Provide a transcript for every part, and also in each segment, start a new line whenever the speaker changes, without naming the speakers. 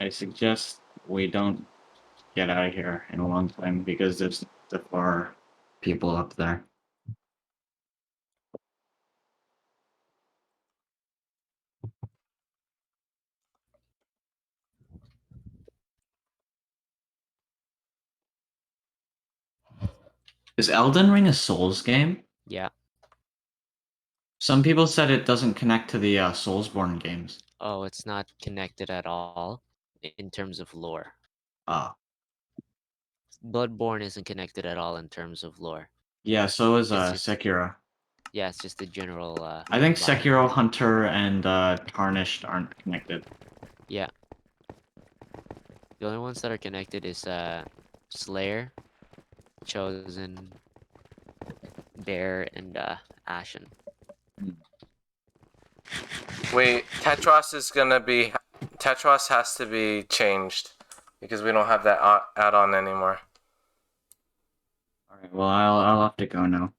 I suggest we don't get out of here in a long time because there's the far people up there. Is Elden Ring a Souls game?
Yeah.
Some people said it doesn't connect to the Soulsborne games.
Oh, it's not connected at all in terms of lore.
Ah,
Bloodborne isn't connected at all in terms of lore.
yeah. So is
It's just
Sekiro.
yeah, it's just a general
I think Sekiro,
environment.
Hunter, and Tarnished aren't connected.
Yeah. The only ones that are connected is Slayer, Chosen, Bear, and Ashen.
Wait, Tetros has to be changed because we don't have that add-on anymore.
All right. Well, I'll have to go now.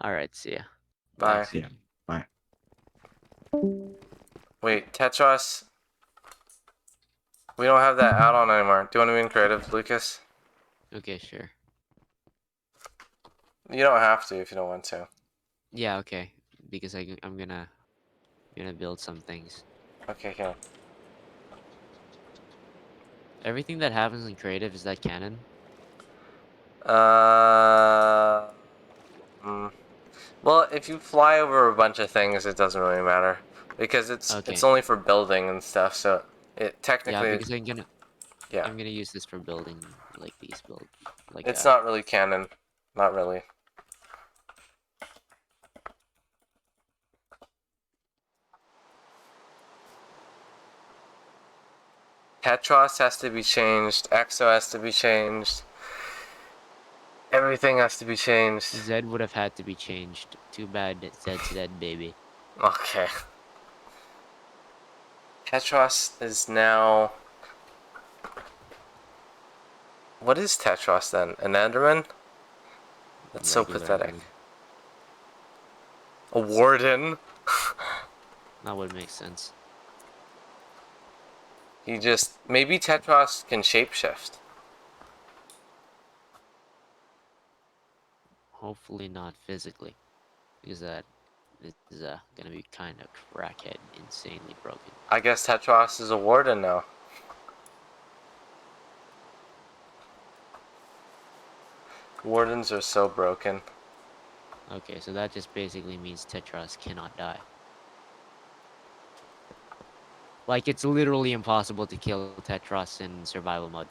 Alright, see ya.
Bye.
See ya. Bye.
Wait, Tetros. We don't have that add-on anymore. Do you want to be in creative, Lucas?
Okay, sure.
You don't have to if you don't want to.
Yeah, okay. Because I'm gonna build some things.
Okay, here.
Everything that happens in creative, is that canon?
Well, if you fly over a bunch of things, it doesn't really matter because it's
Okay.
only for building and stuff. So it technically,
Yeah, because I'm
yeah,
gonna use this for building like these build like
it's not really canon, not really. Tetros has to be changed. Exo has to be changed. Everything has to be changed.
Zed would have had to be changed. Too bad Zed's dead, baby.
Okay. Tetros is now. What is Tetros then? An Enderman? That's so
Regular
pathetic.
Enderman.
A warden?
That would make sense.
He just. Maybe Tetros can shapeshift.
Hopefully not physically, because that is gonna be kind of crackhead, insanely broken.
I guess Tetros is a warden now. Wardens are so broken.
Okay, so that just basically means Tetras cannot die. Like, it's literally impossible to kill Tetras in survival mode.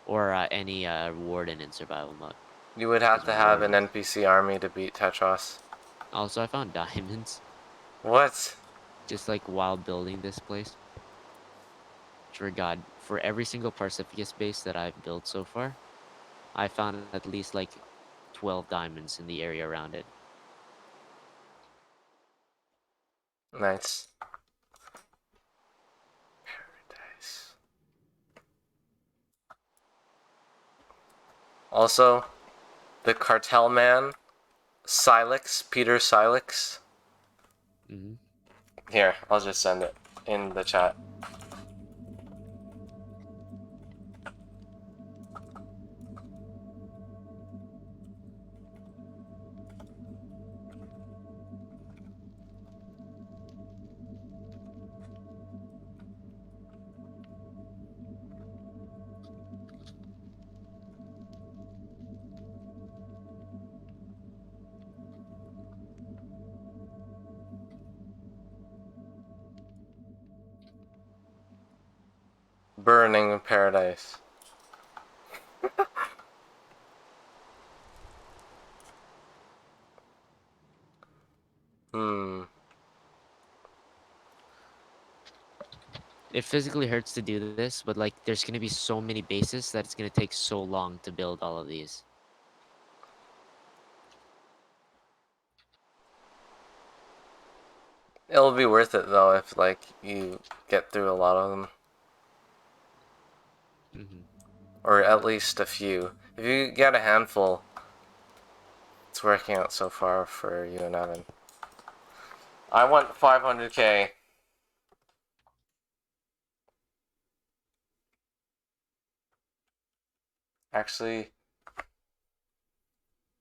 Or any warden in survival mode.
You would have to have an
Wardens.
NPC army to beat Tetros.
Also, I found diamonds.
What?
Just like while building this place. For God, for every single Pacificus base that I've built so far, I found at least like 12 diamonds in the area around it.
Nice. Paradise. Also, the cartel man, Peter Silex.
Mm-hmm.
Here, I'll just send it in the chat. Burning paradise.
It physically hurts to do this, but like there's gonna be so many bases that it's gonna take so long to build all of these.
It'll be worth it though if like you get through a lot of them.
Mm-hmm.
Or at least a few. If you get a handful, it's working out so far for you and Evan. I want 500k. Actually,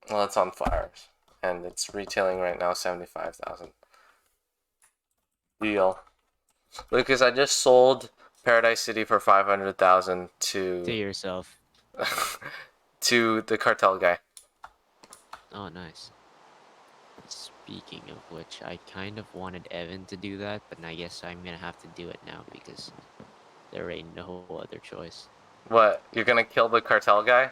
well, it's on fire, and it's retailing right now 75,000. Deal, Lucas. I just sold Paradise City for 500,000
To yourself.
to the cartel guy.
Oh, nice. Speaking of which, I kind of wanted Evan to do that, but I guess I'm gonna have to do it now because there ain't no other choice.
What? You're gonna kill the cartel guy?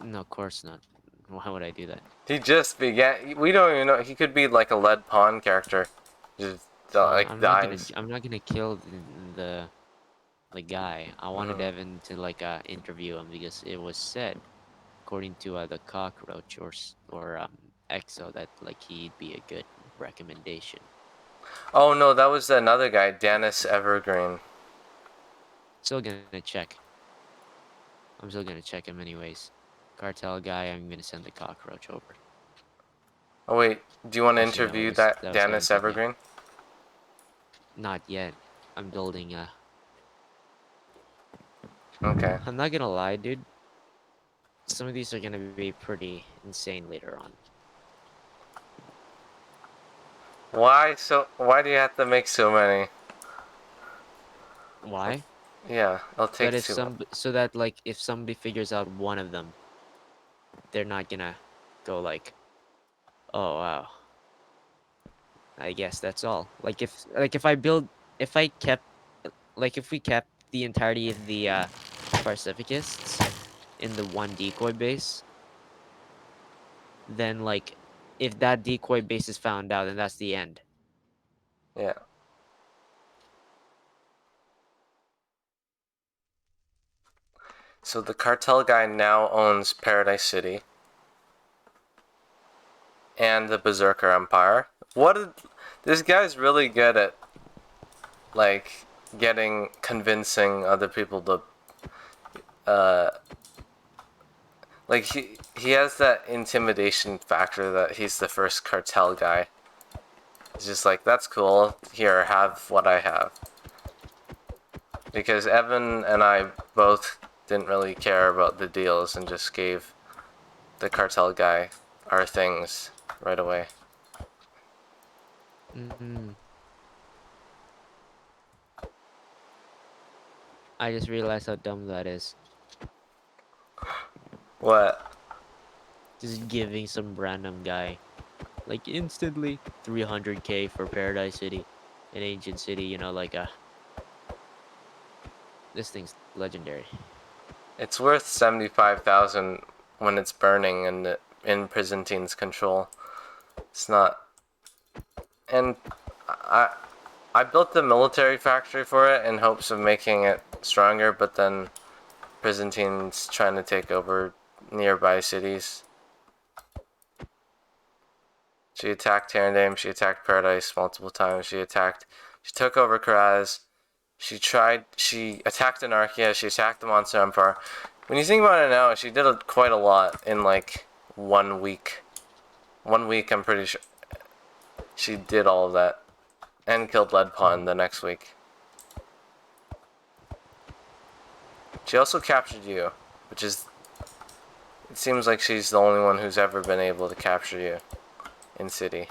No, of course not. Why would I do that?
He just began. We don't even know. He could be like a lead pawn character. Just like dies.
I'm not gonna kill the guy. I wanted Evan to like interview him because it was said, according to the cockroach or Exo, that like he'd be a good recommendation.
Oh no, that was another guy, Dennis Evergreen.
Still gonna check. I'm still gonna check him anyways. Cartel guy, I'm gonna send the cockroach over.
Oh wait, do you want to
Actually, no,
interview
that
that
was
Dennis
Evan, yeah.
Evergreen?
Not yet. I'm building a.
Okay.
I'm not gonna lie, dude. Some of these are gonna be pretty insane later on.
Why so? Why do you have to make so many?
Why?
Yeah, it'll
So
take
that if
too long.
so that like if somebody figures out one of them, they're not gonna go like, oh wow. I guess that's all. If I build if I kept like if we kept the entirety of the Pacificists in the one decoy base, then like if that decoy base is found out, then that's the end.
Yeah. So the cartel guy now owns Paradise City and the Berserker Empire. This guy's really good at like convincing other people to like he has that intimidation factor that he's the first cartel guy. It's just like, that's cool. Here, have what I have. Because Evan and I both didn't really care about the deals and just gave the cartel guy our things right away.
I just realized how dumb that is.
What?
Just giving some random guy like instantly 300k for Paradise City, an ancient city, you know, like this thing's legendary.
It's worth 75,000 when it's burning and in Byzantine's control. It's not. And I built the military factory for it in hopes of making it stronger, but then Byzantine's trying to take over nearby cities. She attacked Tarandame, she attacked Paradise multiple times, she took over Karaz, she attacked Anarchia, she attacked the Monster Empire. When you think about it now, she did quite a lot in like 1 week. 1 week, I'm pretty sure she did all of that. And killed Lead Pawn the next week. She also captured you, which is... It seems like she's the only one who's ever been able to capture you in city.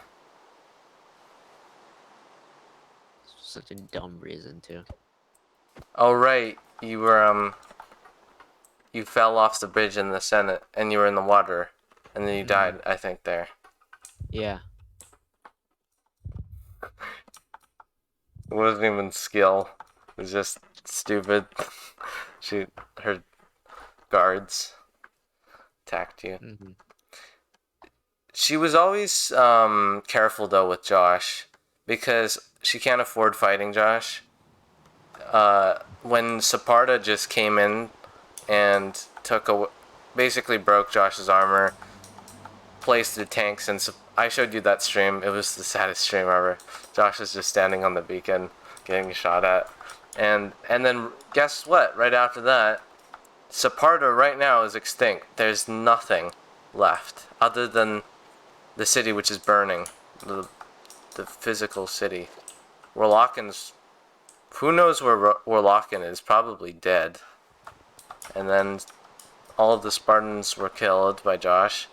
Such a dumb reason too.
Oh right, you were you fell off the bridge in the Senate and you were in the water, and then you died, I think, there.
Yeah.
It wasn't even skill. It was just stupid. Her guards attacked you. She was always careful though with Josh because she can't afford fighting Josh. When Saparta just came in and basically broke Josh's armor, placed the tanks, and I showed you that stream. It was the saddest stream ever. Josh was just standing on the beacon, getting shot at, and then guess what? Right after that, Saparta right now is extinct. There's nothing left other than the city, which is burning, the physical city. Warlocken's, who knows where Warlocken is? Probably dead. And then all of the Spartans were killed by Josh.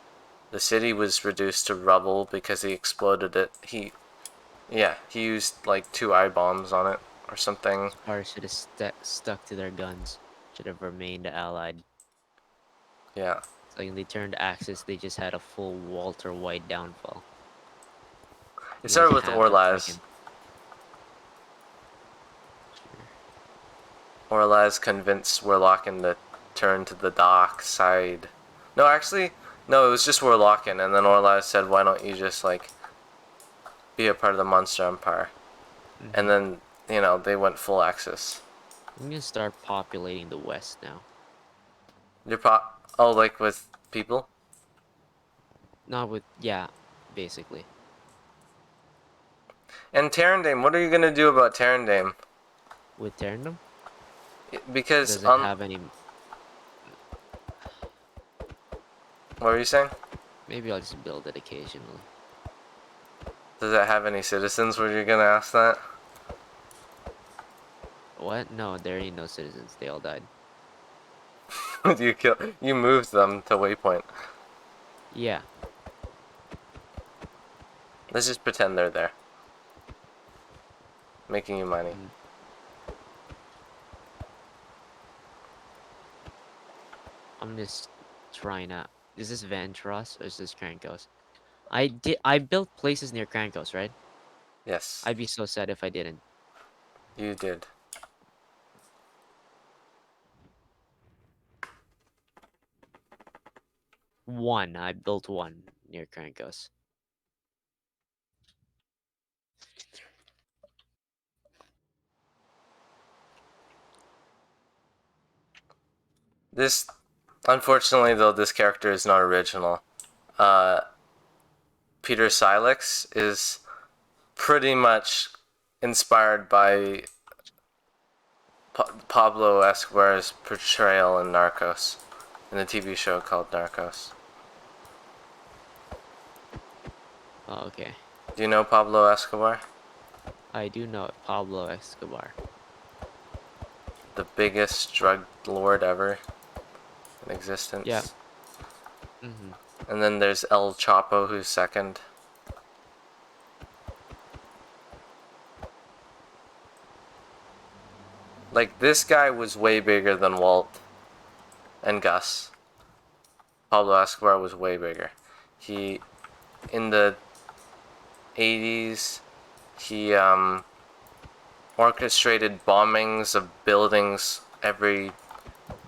The city was reduced to rubble because he exploded it. He used like 2 eye bombs on it or something.
Sparta should have stuck to their guns. Should have remained allied.
Yeah.
So when they turned Axis, they just had a full Walter White downfall.
It
Like
started with
hammer
Orlaz.
freaking. Sure.
Orlaz convinced Warlocken to turn to the dark side. No, actually, no, it was just Warlocken, and then Orlaz said, why don't you just, like, be a part of the Monster Empire? And then, you know, they went full Axis.
I'm gonna start populating the West now.
Oh, like with people?
Not with, yeah, basically.
And Terrandame, what are you gonna do about Terrandame?
With Terrandom,
Because,
doesn't have any.
what were you saying?
Maybe I'll just build it occasionally.
Does it have any citizens? Were you gonna ask that?
What? No, there ain't no citizens. They all died.
You moved them to Waypoint.
Yeah.
Let's just pretend they're there. Making you money.
I'm just trying out. Is this Ventros or is this Krankos? I built places near Krankos, right?
Yes,
I'd be so sad if I didn't.
you did.
I built one near Krankos.
This, unfortunately though, this character is not original. Peter Silex is pretty much inspired by Pablo Escobar's portrayal in Narcos, in the TV show called Narcos.
Oh, okay.
Do you know Pablo Escobar?
I do know Pablo Escobar.
The biggest drug lord ever in existence.
Yeah.
And then there's El Chapo, who's second. Like, this guy was way bigger than Walt and Gus. Pablo Escobar was way bigger. He, in the 80s, he orchestrated bombings of buildings every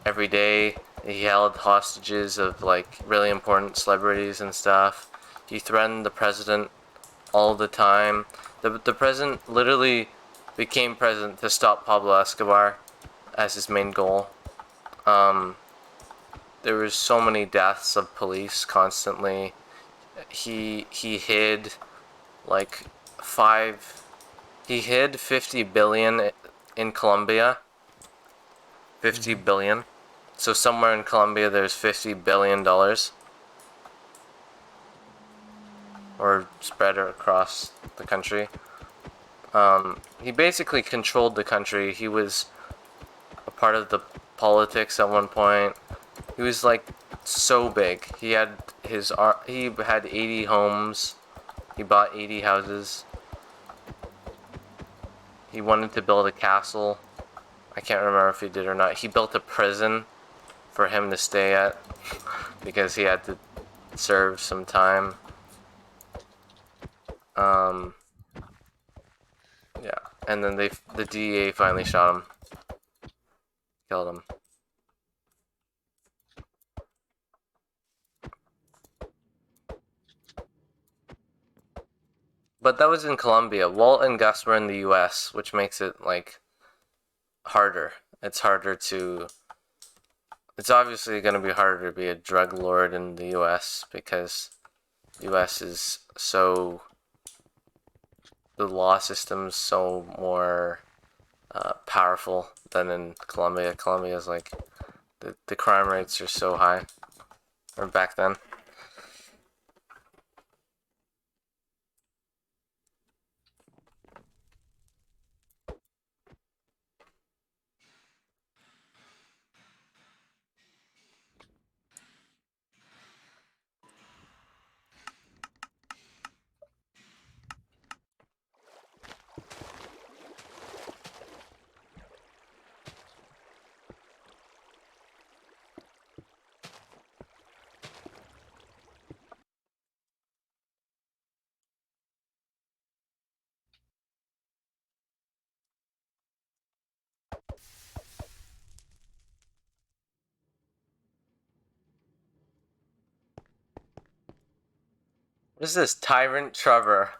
day. He held hostages of like really important celebrities and stuff. He threatened the president all the time. The president literally became president to stop Pablo Escobar as his main goal. There was so many deaths of police constantly. He hid like he hid 50 billion in Colombia. 50 billion. So somewhere in Colombia there's $50 billion. Or spread across the country. He basically controlled the country. He was a part of the politics at one point. He was like so big. He had 80 homes. He bought 80 houses. He wanted to build a castle. I can't remember if he did or not. He built a prison for him to stay at because he had to serve some time. Yeah, and then the DEA finally shot him, killed him. But that was in Colombia. Walt and Gus were in the U.S., which makes it like harder. It's harder to. It's obviously going to be harder to be a drug lord in the U.S. because the U.S. is so. The law system's so more powerful than in Colombia. Colombia is like the crime rates are so high, or back then. What is this? Tyrant Trevor.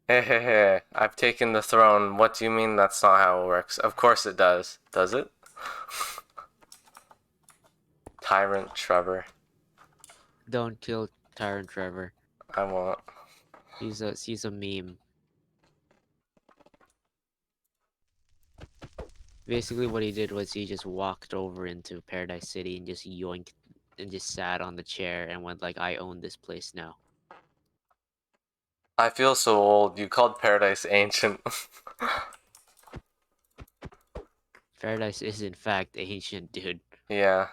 Hey, hey, hey. I've taken the throne. What do you mean that's not how it works? Of course it does. Does it? Tyrant Trevor.
Don't kill Tyrant Trevor.
I won't.
He's a meme. Basically, what he did was he just walked over into Paradise City and just yoinked and just sat on the chair and went like, "I own this place now."
I feel so old. You called Paradise ancient.
Paradise is in fact ancient, dude.
Yeah.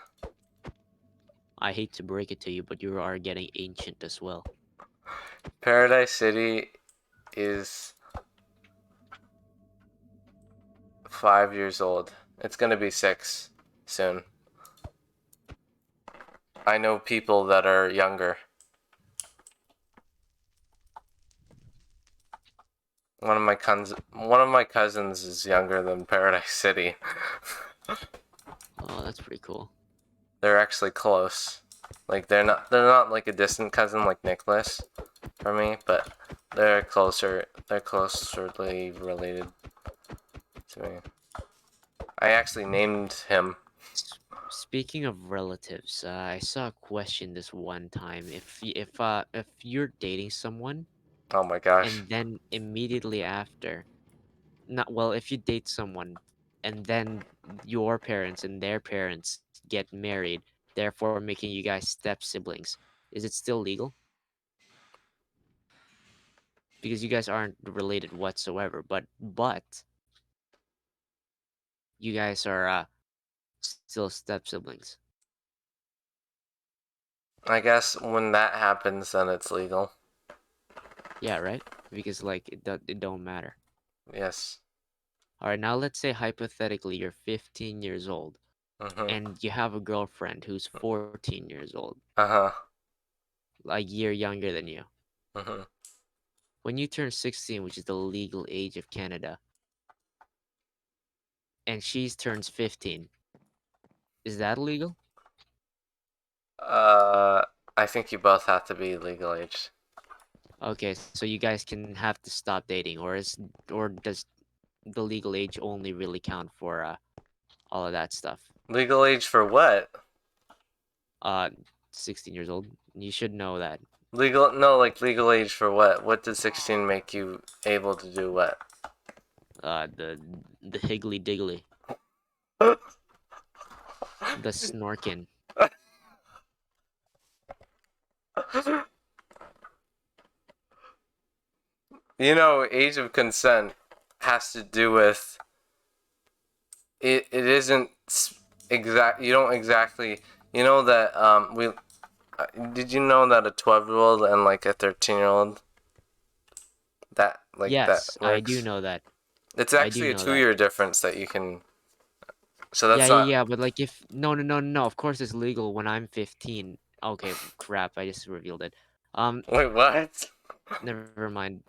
I hate to break it to you, but you are getting ancient as well.
Paradise City is 5 years old. It's gonna be 6 soon. I know people that are younger. One of my cousins is younger than Paradise City.
Oh, that's pretty cool.
They're actually close. Like they're not like a distant cousin like Nicholas for me, but they're closely related to me. I actually named him.
Speaking of relatives, I saw a question this one time. If you're dating someone
Oh my gosh.
and then immediately after, not well, if you date someone and then your parents and their parents get married, therefore making you guys step siblings, is it still legal? Because you guys aren't related whatsoever, but you guys are still step siblings.
I guess when that happens, then it's legal.
Yeah, right? Because like it don't matter.
Yes.
All right, now let's say hypothetically you're 15 years old
Mhm.
and you have a girlfriend who's 14 years old,
Uh huh.
a year younger than you.
Mhm.
When you turn 16, which is the legal age of Canada, and she turns 15, is that illegal?
Uh, I think you both have to be legal age.
Okay, so you guys can have to stop dating, or does the legal age only really count for all of that stuff?
Legal age for what?
Uh, 16 years old. You should know that.
Legal age for what? What does 16 make you able to do what?
The higgly diggly, the snorkin.
You know, age of consent has to do with it isn't exact. You don't exactly. You know that we did you know that a 12-year-old and like a 13-year-old that like that
Yes, I do
works?
know that.
It's
I do
actually a
know that.
2-year difference that you can. So
Yeah,
that's
yeah,
not.
yeah, but like if no, of course it's legal when I'm 15. Okay, crap, I just revealed it.
Wait, what?
Never mind.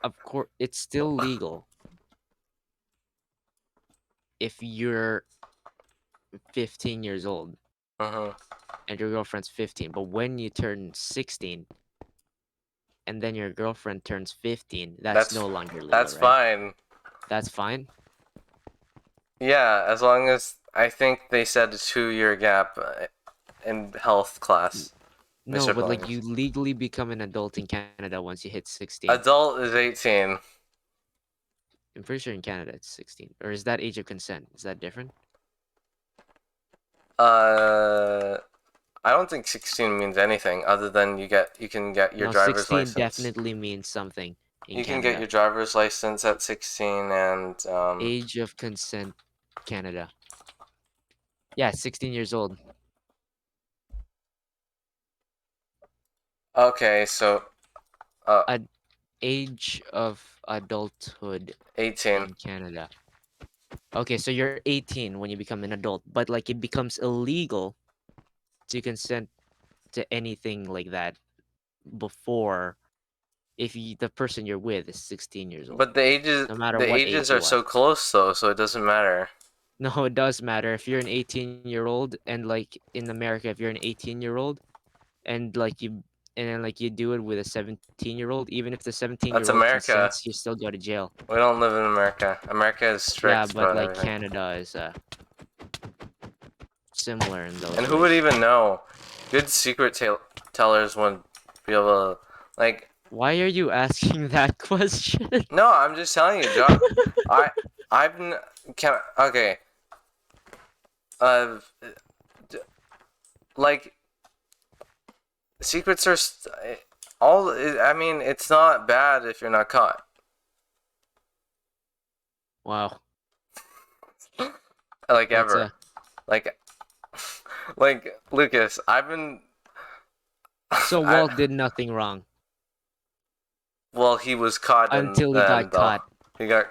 Of course, it's still legal if you're 15 years old
Mhm.
and your girlfriend's 15, but when you turn 16 and then your girlfriend turns 15, that's
That's
no longer legal,
that's
right?
fine.
That's fine?
Yeah, as long as I think they said a 2-year gap in health class,
No,
Mr.
but like
Billings.
you legally become an adult in Canada once you hit 16.
Adult is 18.
I'm pretty sure in Canada it's 16. Or is that age of consent? Is that different?
Uh, I don't think 16 means anything other than you can get your
No,
driver's
16
license.
definitely means something in
You can get
Canada.
your driver's license at 16 and
Age of consent, Canada. Yeah, 16 years old.
okay, so
Ad age of adulthood
18.
in Canada. Okay, so you're 18 when you become an adult, but like it becomes illegal to consent to anything like that before if the person you're with is 16 years old,
But
no matter
the
what
ages
age
are
you are.
so close though, so it doesn't matter.
No, it does matter. If you're an 18-year-old and like in America, if you're an 18-year-old and like and then like you do it with a 17-year-old, even if the 17-year-old
That's America.
consents, you still go to jail.
We don't live in America. America is
Yeah,
strict
but
about
like
everything.
Canada is similar in those
And who would
ways.
even know? Good secret tellers wouldn't be able to, like.
Why are you asking that question?
No, I'm just telling you, Josh. I've can okay. Uh, like secrets are all. I mean, it's not bad if you're not caught.
Wow.
Like
That's
ever. Like, like Lucas, I've been.
So Walt did nothing wrong
Well, he was caught
until he
then
got
though.
caught.
He got.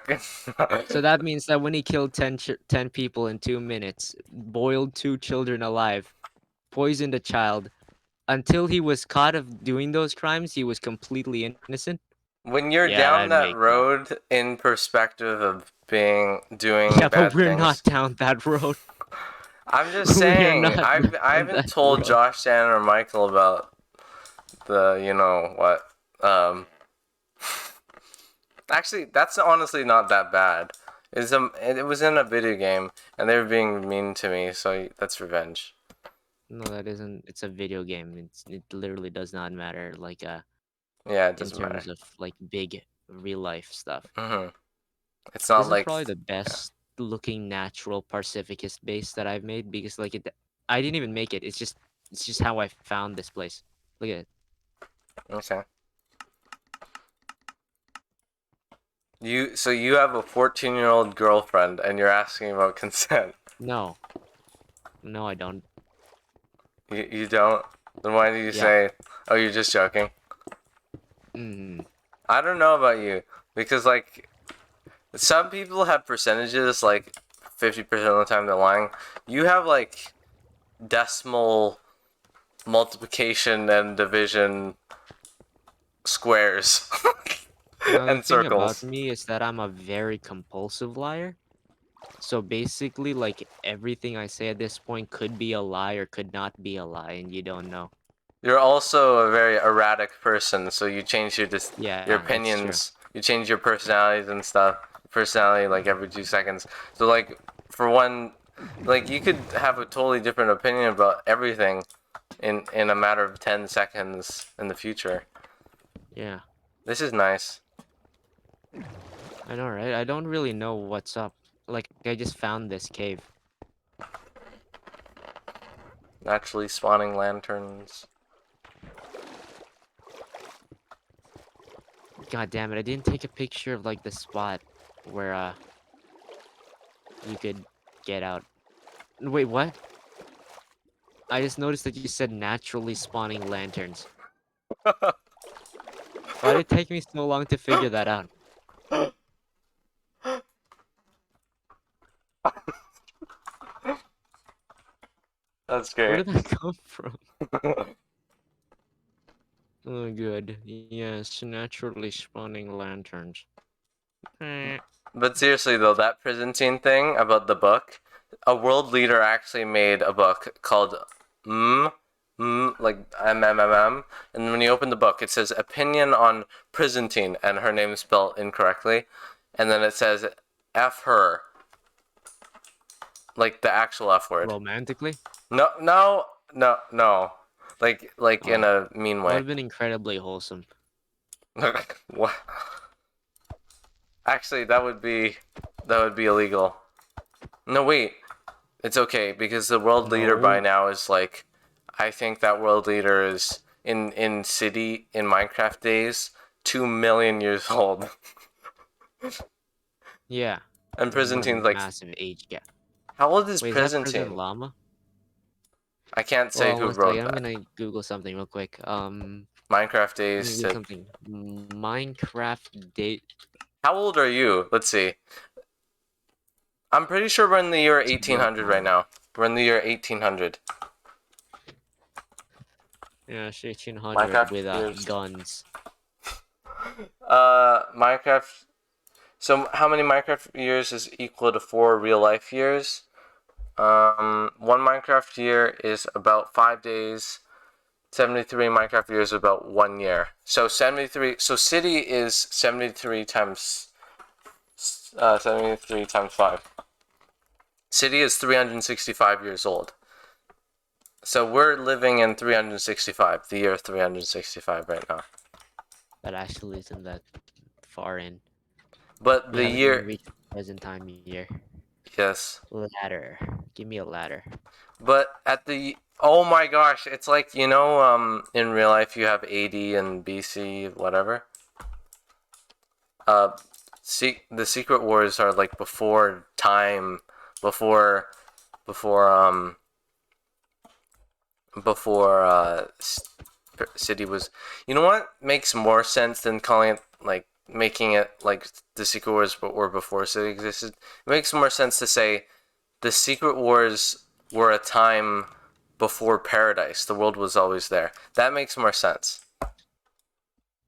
So that means that when he killed 10 people in 2 minutes, boiled 2 children alive, poisoned a child, until he was caught of doing those crimes, he was completely innocent.
When you're
Yeah,
down
that
that
makes
road in perspective of doing
Yeah,
bad
but we're
things,
not down that road.
I'm just
We are
saying.
not
I
down
haven't
that
told
road.
Josh, Dan, or Michael about the you know what. Actually, that's honestly not that bad. It was in a video game, and they were being mean to me, so that's revenge.
No, that isn't. It's a video game. It literally does not matter. Like
Yeah, it
in
doesn't matter.
terms of like big real life stuff.
It's not
This is
like
probably the best looking natural Pacificist base that I've made because like I didn't even make it. It's just how I found this place. Look at it.
okay. So you have a 14-year-old girlfriend, and you're asking about consent.
No, no, I don't.
You don't? Then why do you
Yeah.
say? Oh, you're just joking. I don't know about you because like some people have percentages like 50% of the time they're lying. You have like decimal multiplication and division squares
Now the
and
thing about
circles.
me is that I'm a very compulsive liar. So basically, like everything I say at this point could be a lie or could not be a lie, and you don't know.
You're also a very erratic person, so you change your
Yeah, that's true.
opinions, you change your personalities and stuff. Personality like every 2 seconds. So like for one, like you could have a totally different opinion about everything in a matter of 10 seconds in the future.
Yeah,
This is nice.
I know, right? I don't really know what's up. Like, I just found this cave.
Naturally spawning lanterns.
God damn it, I didn't take a picture of, like, the spot where, you could get out. Wait, what? I just noticed that you said naturally spawning lanterns. Why did it take me so long to figure that out?
That's
Where
great.
did that come from? Oh, good. Yes, naturally spawning lanterns. Eh.
But seriously though, that Byzantine thing about the book, a world leader actually made a book called like MMMM, and when you open the book, it says opinion on Byzantine, and her name is spelled incorrectly, and then it says F her, like the actual F word.
Romantically?
No, like in a mean
That would
way.
have been incredibly wholesome.
What? Actually, that would be illegal. No, wait. It's okay because the world leader by
No.
now is like, I think that world leader is in city in Minecraft days 2 million years old.
Yeah.
And
What a
Byzantine's like,
massive age gap.
how old is
Wait, is that Prison
Byzantine?
Llama?
I can't say
Well,
who
one second,
wrote
I'm
that.
gonna Google something real quick.
Minecraft
Let me
days.
Google something. Minecraft date.
How old are you? Let's see. I'm pretty sure we're in the year 1800 right now. We're in the year 1800.
Yeah, it's 1800
Minecraft
with
years.
guns.
Minecraft. So how many Minecraft years is equal to 4 real life years? 1 Minecraft year is about 5 days. 73 Minecraft years is about 1 year. So 73. So city is 73 times 73 times 5. City is 365 years old. So we're living in 365, the year 365 right now.
That actually isn't that far in.
But
We
the
haven't even
year,
reached present time year.
yes.
Ladder. Give me a ladder.
But at the, oh my gosh, it's like, you know, in real life you have AD and BC, whatever. The Secret Wars are like before time, before, before, before city was. You know what makes more sense than calling it like making it like the Secret Wars but were before city existed? It makes more sense to say the Secret Wars were a time before paradise. The world was always there. That makes more sense.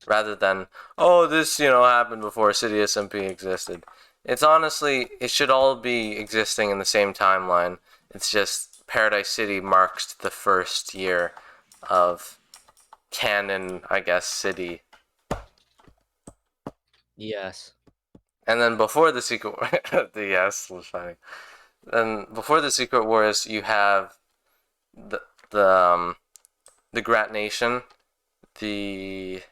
Rather than, oh, this, you know, happened before City SMP existed. It's honestly, it should all be existing in the same timeline. It's just Paradise City marks the first year of canon, I guess, city.
Yes.
And then before the Secret War, the yes was funny. Then before the Secret Wars, you have the the Grat Nation, the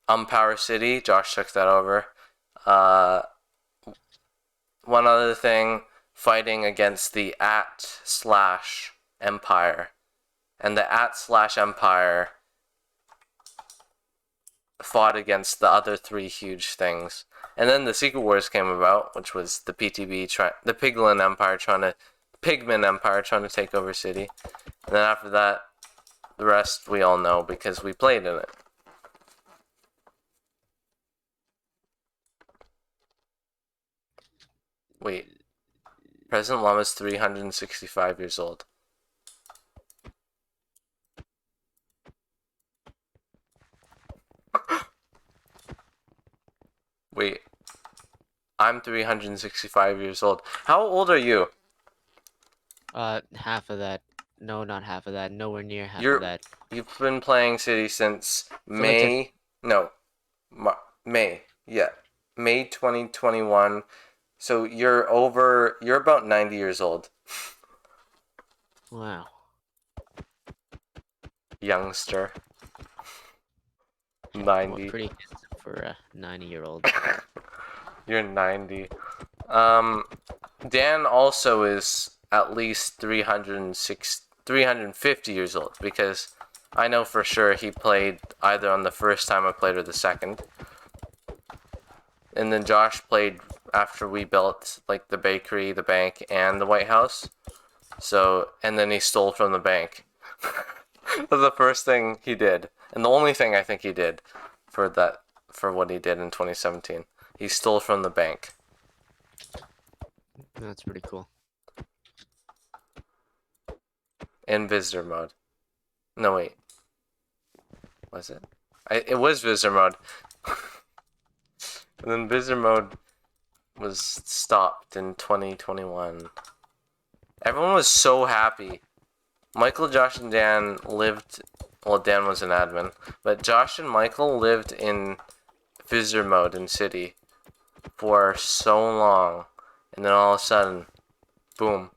Umpower City. Josh took that over. One other thing, fighting against the @/Empire, and the @/Empire fought against the other three huge things. And then the Secret Wars came about, which was the the Pigman Empire trying to take over city. And then after that, the rest we all know because we played in it. Wait, President Llama's 365 years old. Wait, I'm 365 years old. How old are you?
Half of that. No, not half of that. Nowhere near half
You're
of that.
you've been playing City since
like
May. No, May. Yeah, May 2021. So you're about 90 years old,
Wow.
youngster.
Well,
90.
pretty handsome for a 90-year-old.
You're 90. Dan also is at least 350 years old because I know for sure he played either on the first time I played or the second. And then Josh played after we built like the bakery, the bank, and the White House. So, and then he stole from the bank. That was the first thing he did, and the only thing I think he did for what he did in 2017. He stole from the bank.
That's pretty cool.
In visitor mode. No, wait. Was it? It was visitor mode. And then visitor mode was stopped in 2021. Everyone was so happy. Michael, Josh, and Dan lived... Well, Dan was an admin. But Josh and Michael lived in visitor mode in City for so long. And then all of a sudden, boom.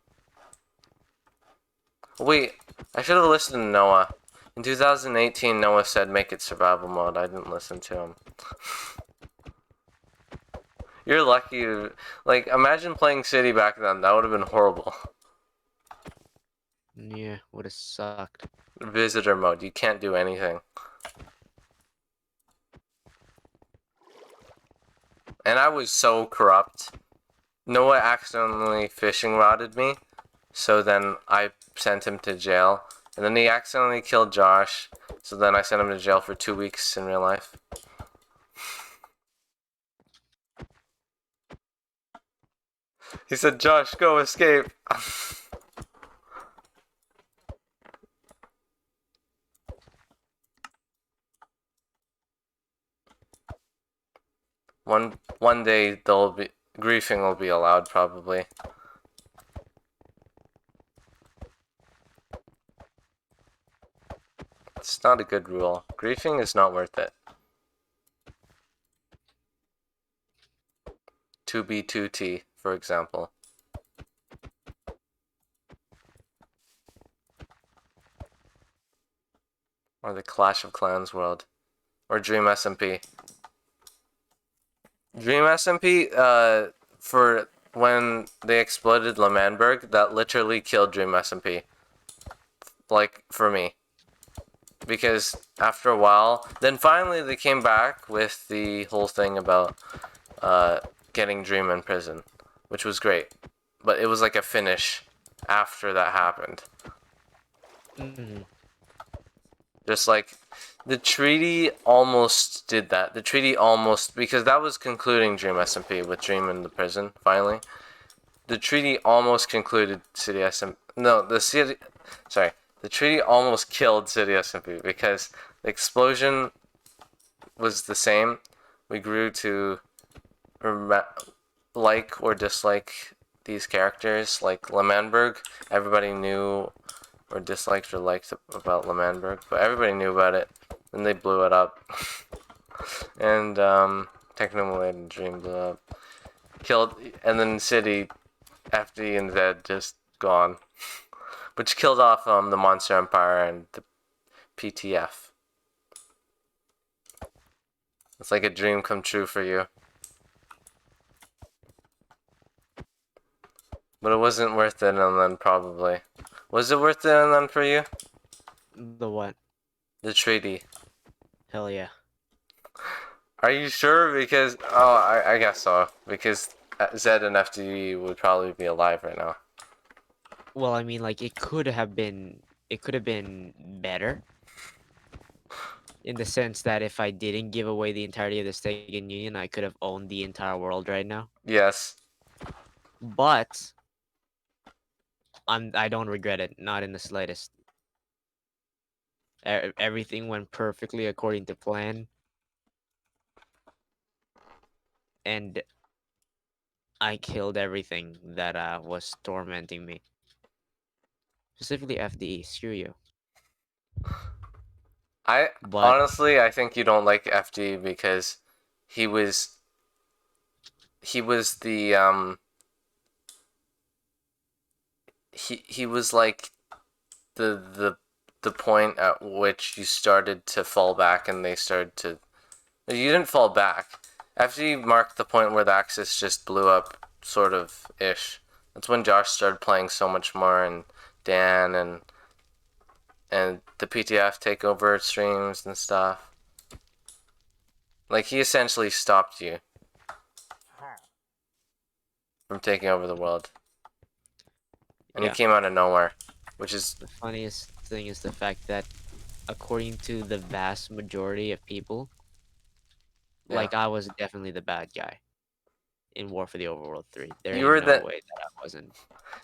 Wait, I should have listened to Noah. In 2018, Noah said make it survival mode. I didn't listen to him. You're lucky to... Like, imagine playing City back then. That would have been horrible.
Yeah, would have sucked.
Visitor mode. You can't do anything. And I was so corrupt. Noah accidentally fishing rodded me. So then I sent him to jail. And then he accidentally killed Josh. So then I sent him to jail for 2 weeks in real life. He said, Josh, go escape. One day there'll be griefing will be allowed probably. It's not a good rule. Griefing is not worth it. 2B2T, for example. Or the Clash of Clans world. Or Dream SMP. Dream SMP, for when they exploded Lemanberg, that literally killed Dream SMP. Like, for me. Because after a while, then finally they came back with the whole thing about getting Dream in prison, which was great. But it was like a finish after that happened.
Mm-hmm.
Just like the treaty almost did that. The treaty almost, because that was concluding Dream SMP with Dream in the prison finally. The treaty almost concluded City SMP. No, the treaty almost killed City SMP because the explosion was the same. We grew to like or dislike these characters. Like Lemanberg, everybody knew or disliked or liked about Lemanberg, but everybody knew about it. Then they blew it up. And Technomalated and Dream blew up. Killed, and then City, FD and Zed just gone. Which killed off the Monster Empire and the PTF. It's like a dream come true for you. But it wasn't worth it, and then probably. Was it worth it, and then for you?
The what?
The treaty.
Hell yeah.
Are you sure? Because, oh, I guess so. Because Zed and FD would probably be alive right now.
Well, I mean, like, it could have been better. In the sense that if I didn't give away the entirety of the Stegan Union, I could have owned the entire world right now.
Yes.
But I don't regret it, not in the slightest. Everything went perfectly according to plan. And I killed everything that was tormenting me. Specifically FDE, screw you. But
Honestly, I think you don't like FD because he was the he was like the point at which you started to fall back and they started to. You didn't fall back. FD marked the point where the Axis just blew up, sort of ish. That's when Josh started playing so much more, and Dan and the PTF takeover streams and stuff. Like, he essentially stopped you from taking over the world. And
yeah.
he came out of nowhere, which is...
The funniest thing is the fact that, according to the vast majority of people, like, I was definitely the bad guy in War for the Overworld 3. There
You were
ain't no
the...
way that I wasn't.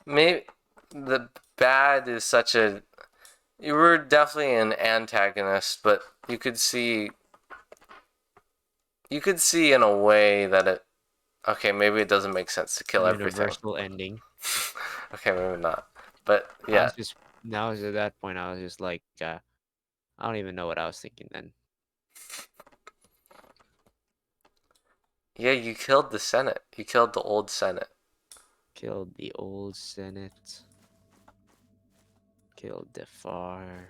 Maybe the bad is such a... You were definitely an antagonist, but you could see... You could see in a way that it... Okay, maybe it doesn't make sense to kill everything.
Universal ending.
Okay, maybe not. But, yeah.
Now at that point, I was just like, I don't even know what I was thinking then.
Yeah, you killed the Senate. You killed the old Senate.
Killed the old Senate. Killed Defar.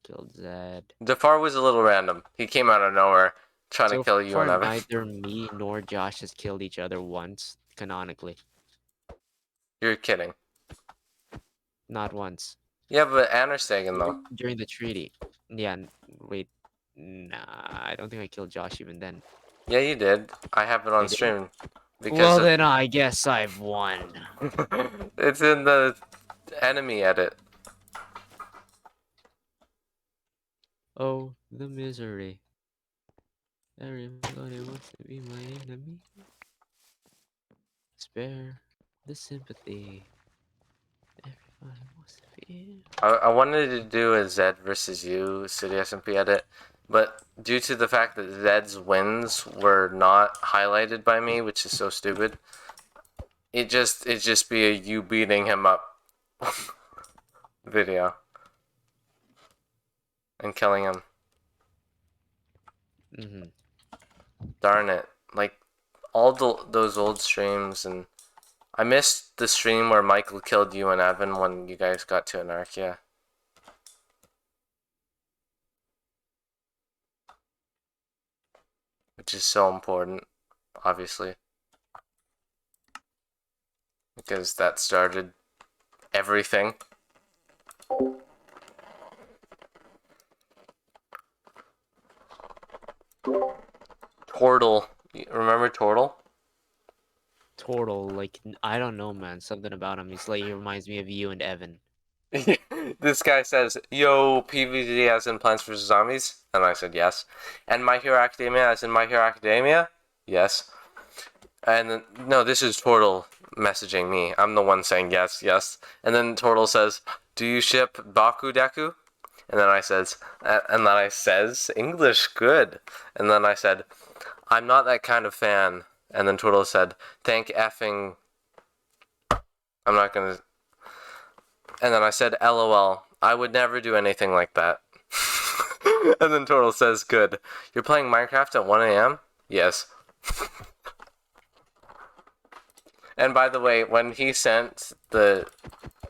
Killed Zed.
Defar was a little random. He came out of nowhere trying to kill you and Evan.
Neither me nor Josh has killed each other once, canonically.
You're kidding.
Not once.
Yeah, but Anerstagen though.
During the treaty. Yeah, wait. Nah, I don't think I killed Josh even then.
Yeah, you did. I have it on
I did?
stream. Because
Well, then I guess I've won.
it's in the enemy edit.
Oh, the misery. Everybody wants to be my enemy. Spare the sympathy. Everybody wants to feel.
I wanted to do a Zed versus you City SMP edit, but due to the fact that Zed's wins were not highlighted by me, which is so stupid, it'd just be a you beating him up video. and killing him.
Mm-hmm.
Darn it. Like, all those old streams, and I missed the stream where Michael killed you and Evan when you guys got to Anarchia. Which is so important, obviously. Because that started everything. Tortle. Remember Tortle?
Total, like, I don't know, man. Something about him. He's like, he reminds me of you and Evan.
This guy says, "Yo, PvZ as in Plants vs Zombies," and I said yes. And My Hero Academia as in My Hero Academia, yes. And then, no, this is Tortle messaging me. I'm the one saying yes, yes. And then Tortle says, "Do you ship Baku Deku?" And then I says, English good. And then I said, "I'm not that kind of fan." And then Turtle said, "Thank effing." I'm not gonna. And then I said, "LOL. I would never do anything like that." And then Turtle says, "Good. You're playing Minecraft at 1 a.m.?" Yes. And by the way, when he sent the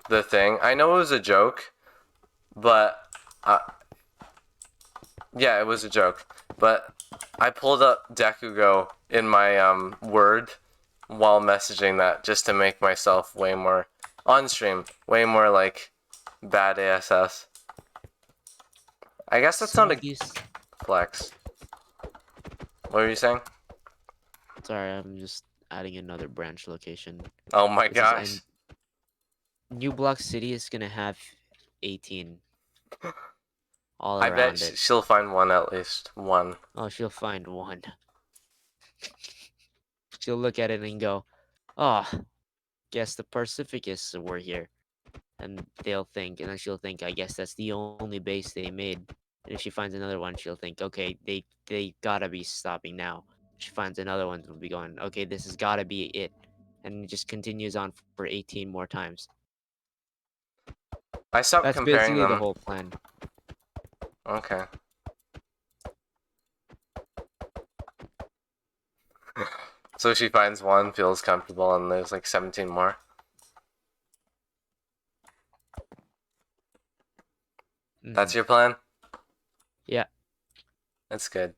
thing, I know it was a joke, but yeah, it was a joke. But I pulled up Dekugo in my Word while messaging that just to make myself way more on stream, way more like bad ASS. I guess that's
Some
not
of
a
these.
flex. What were you saying?
Sorry, I'm just adding another branch location.
Oh my
This is
gosh.
New Block City is gonna have 18 all
I bet
around it.
she'll find one at least. One.
Oh, she'll find one. She'll look at it and go, "Oh, guess the Pacificists were here." And they'll think, and then she'll think, "I guess that's the only base they made." And if she finds another one, she'll think, "Okay, they gotta be stopping now." She finds another one, will be going, "Okay, this has gotta be it," and it just continues on for 18 more times.
I stopped
That's
comparing
basically the
them.
whole plan.
Okay. So she finds one, feels comfortable, and there's like 17 more. That's
Mhm.
your plan?
Yeah.
That's good.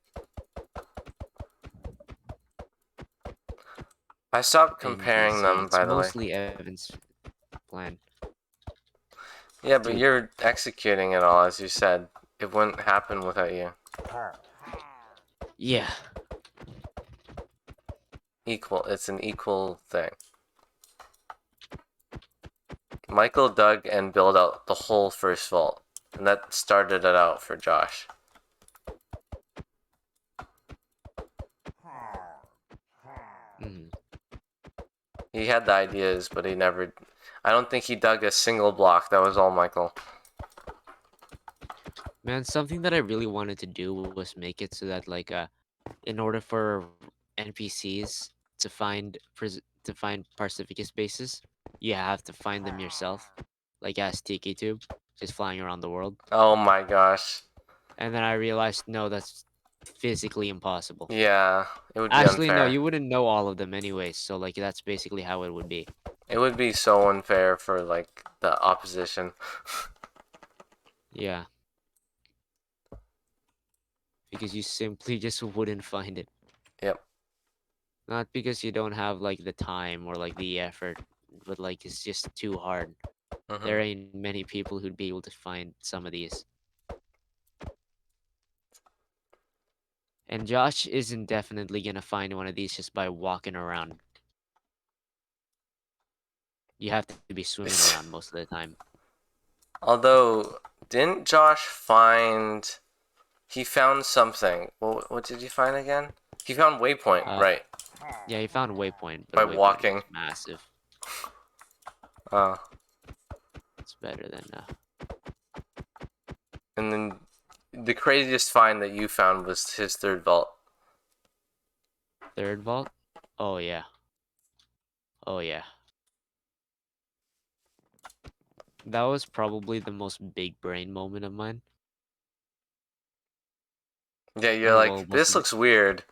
I stopped comparing
NBC.
them,
It's
by the way.
mostly Evan's plan.
Yeah, but
Dude,
you're executing it all, as you said. It wouldn't happen without you.
yeah.
Equal. It's an equal thing. Michael dug and built out the whole first vault, and that started it out for Josh.
Mhm.
He had the ideas, but he never. I don't think he dug a single block. That was all Michael.
Man, something that I really wanted to do was make it so that, like, in order for NPCs to to find Pacificus bases, you have to find them yourself, like as Tiki Tube, just flying around the world.
Oh my gosh.
And then I realized, no, that's physically impossible.
Yeah, it would be
Actually, no,
unfair.
you wouldn't know all of them anyways, so like that's basically how it would be.
It would be so unfair for like the opposition.
Yeah. Because you simply just wouldn't find it.
Yep.
Not because you don't have like the time or like the effort, but like it's just too hard. There
Hmm.
ain't many people who'd be able to find some of these. And Josh isn't definitely gonna find one of these just by walking around. You have to be swimming around most of the time.
Although, didn't Josh find? He found something. What did he find again? He found Waypoint,
Uh,
right?
yeah, he found Waypoint, but
By
Waypoint
walking.
was massive.
Uh,
It's better than
and then the craziest find that you found was his third vault.
third vault. Oh yeah. Oh yeah. That was probably the most big brain moment of mine.
Yeah, you're
Oh,
like,
well,
this
wasn't it?
looks weird.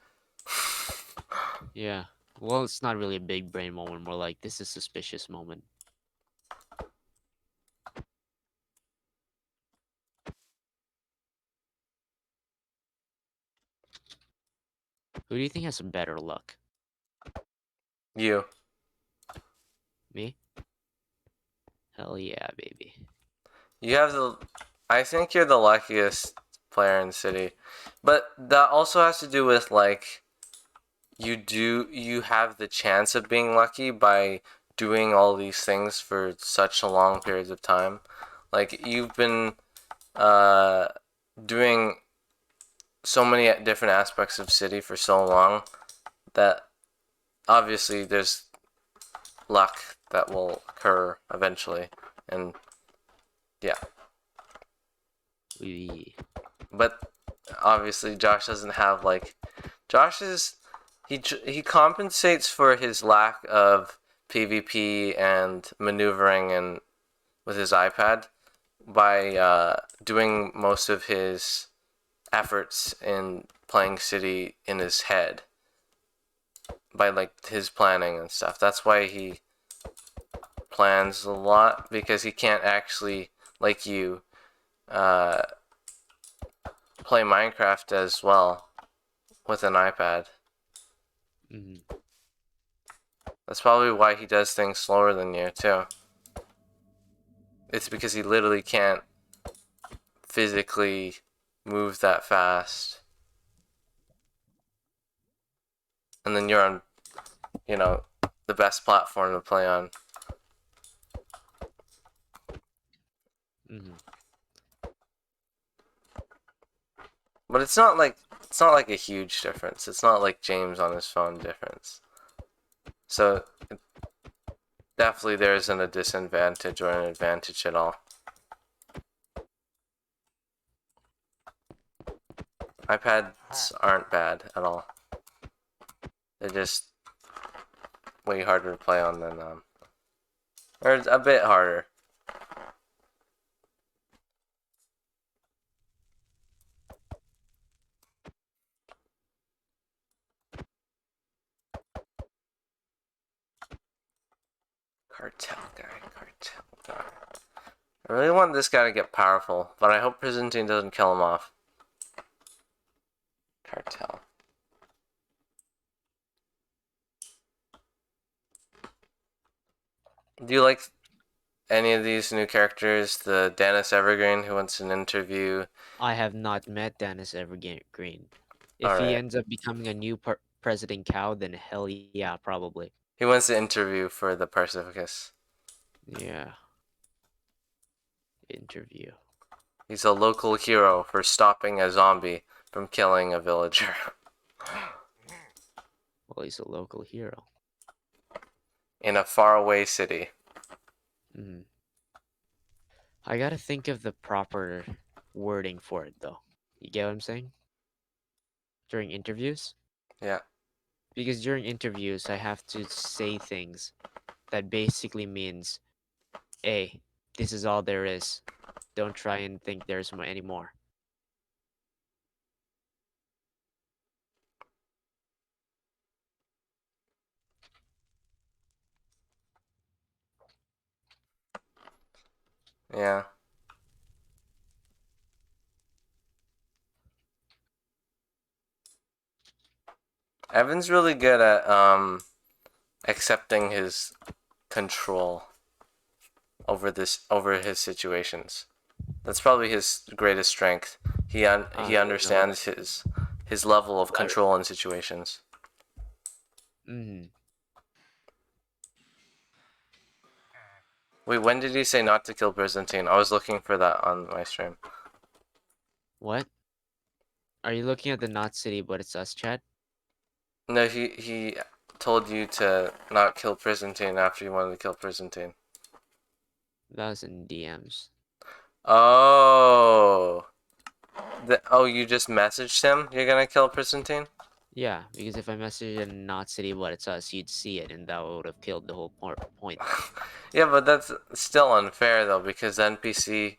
Yeah. Well, it's not really a big brain moment. More like this is suspicious moment. Who do you think has some better luck?
You.
Me? Hell yeah, baby.
You have the. I think you're the luckiest player in the city, but that also has to do with like you have the chance of being lucky by doing all these things for such a long periods of time. Like you've been uh, doing so many different aspects of city for so long that obviously there's luck that will occur eventually, and yeah.
We.
But obviously Josh doesn't have like Josh is he compensates for his lack of PvP and maneuvering and with his iPad by doing most of his efforts in playing City in his head by like his planning and stuff. That's why he plans a lot because he can't actually like you uh, play Minecraft as well with an iPad.
Mm,
That's probably why he does things slower than you too. It's because he literally can't physically move that fast. And then you're on, the best platform to play on.
mm.
But it's not like a huge difference. It's not like James on his phone difference. So definitely there isn't a disadvantage or an advantage at all. iPads aren't bad at all. They're just way harder to play on than or a bit harder. Cartel guy. I really want this guy to get powerful, but I hope Byzantine doesn't kill him off. Cartel. Do you like any of these new characters? The Dennis Evergreen who wants an interview.
I have not met Dennis Evergreen. If he
Alright.
ends up becoming a new President Cow, then hell yeah, probably.
He wants an interview for the Pacificus.
Yeah. Interview.
He's a local hero for stopping a zombie from killing a villager.
Well, he's a local hero.
In a faraway city.
Mm. I gotta think of the proper wording for it, though. You get what I'm saying? During interviews?
Yeah.
Because during interviews, I have to say things that basically means, hey, this is all there is. Don't try and think there's any more.
Yeah. Evan's really good at accepting his control over his situations. That's probably his greatest strength. He
I
he
don't know.
understands his level of
What?
control in situations.
Mm.
Wait, when did he say not to kill Byzantine? I was looking for that on my stream.
What? Are you looking at the not city, but it's us chat?
No, he told you to not kill Byzantine after you wanted to kill Byzantine.
That was in DMs.
Oh. You just messaged him? You're gonna kill Byzantine?
Yeah, because if I messaged in not city, but it's us, you'd see it, and that would have killed the whole point.
Yeah, but that's still unfair though, because the NPC.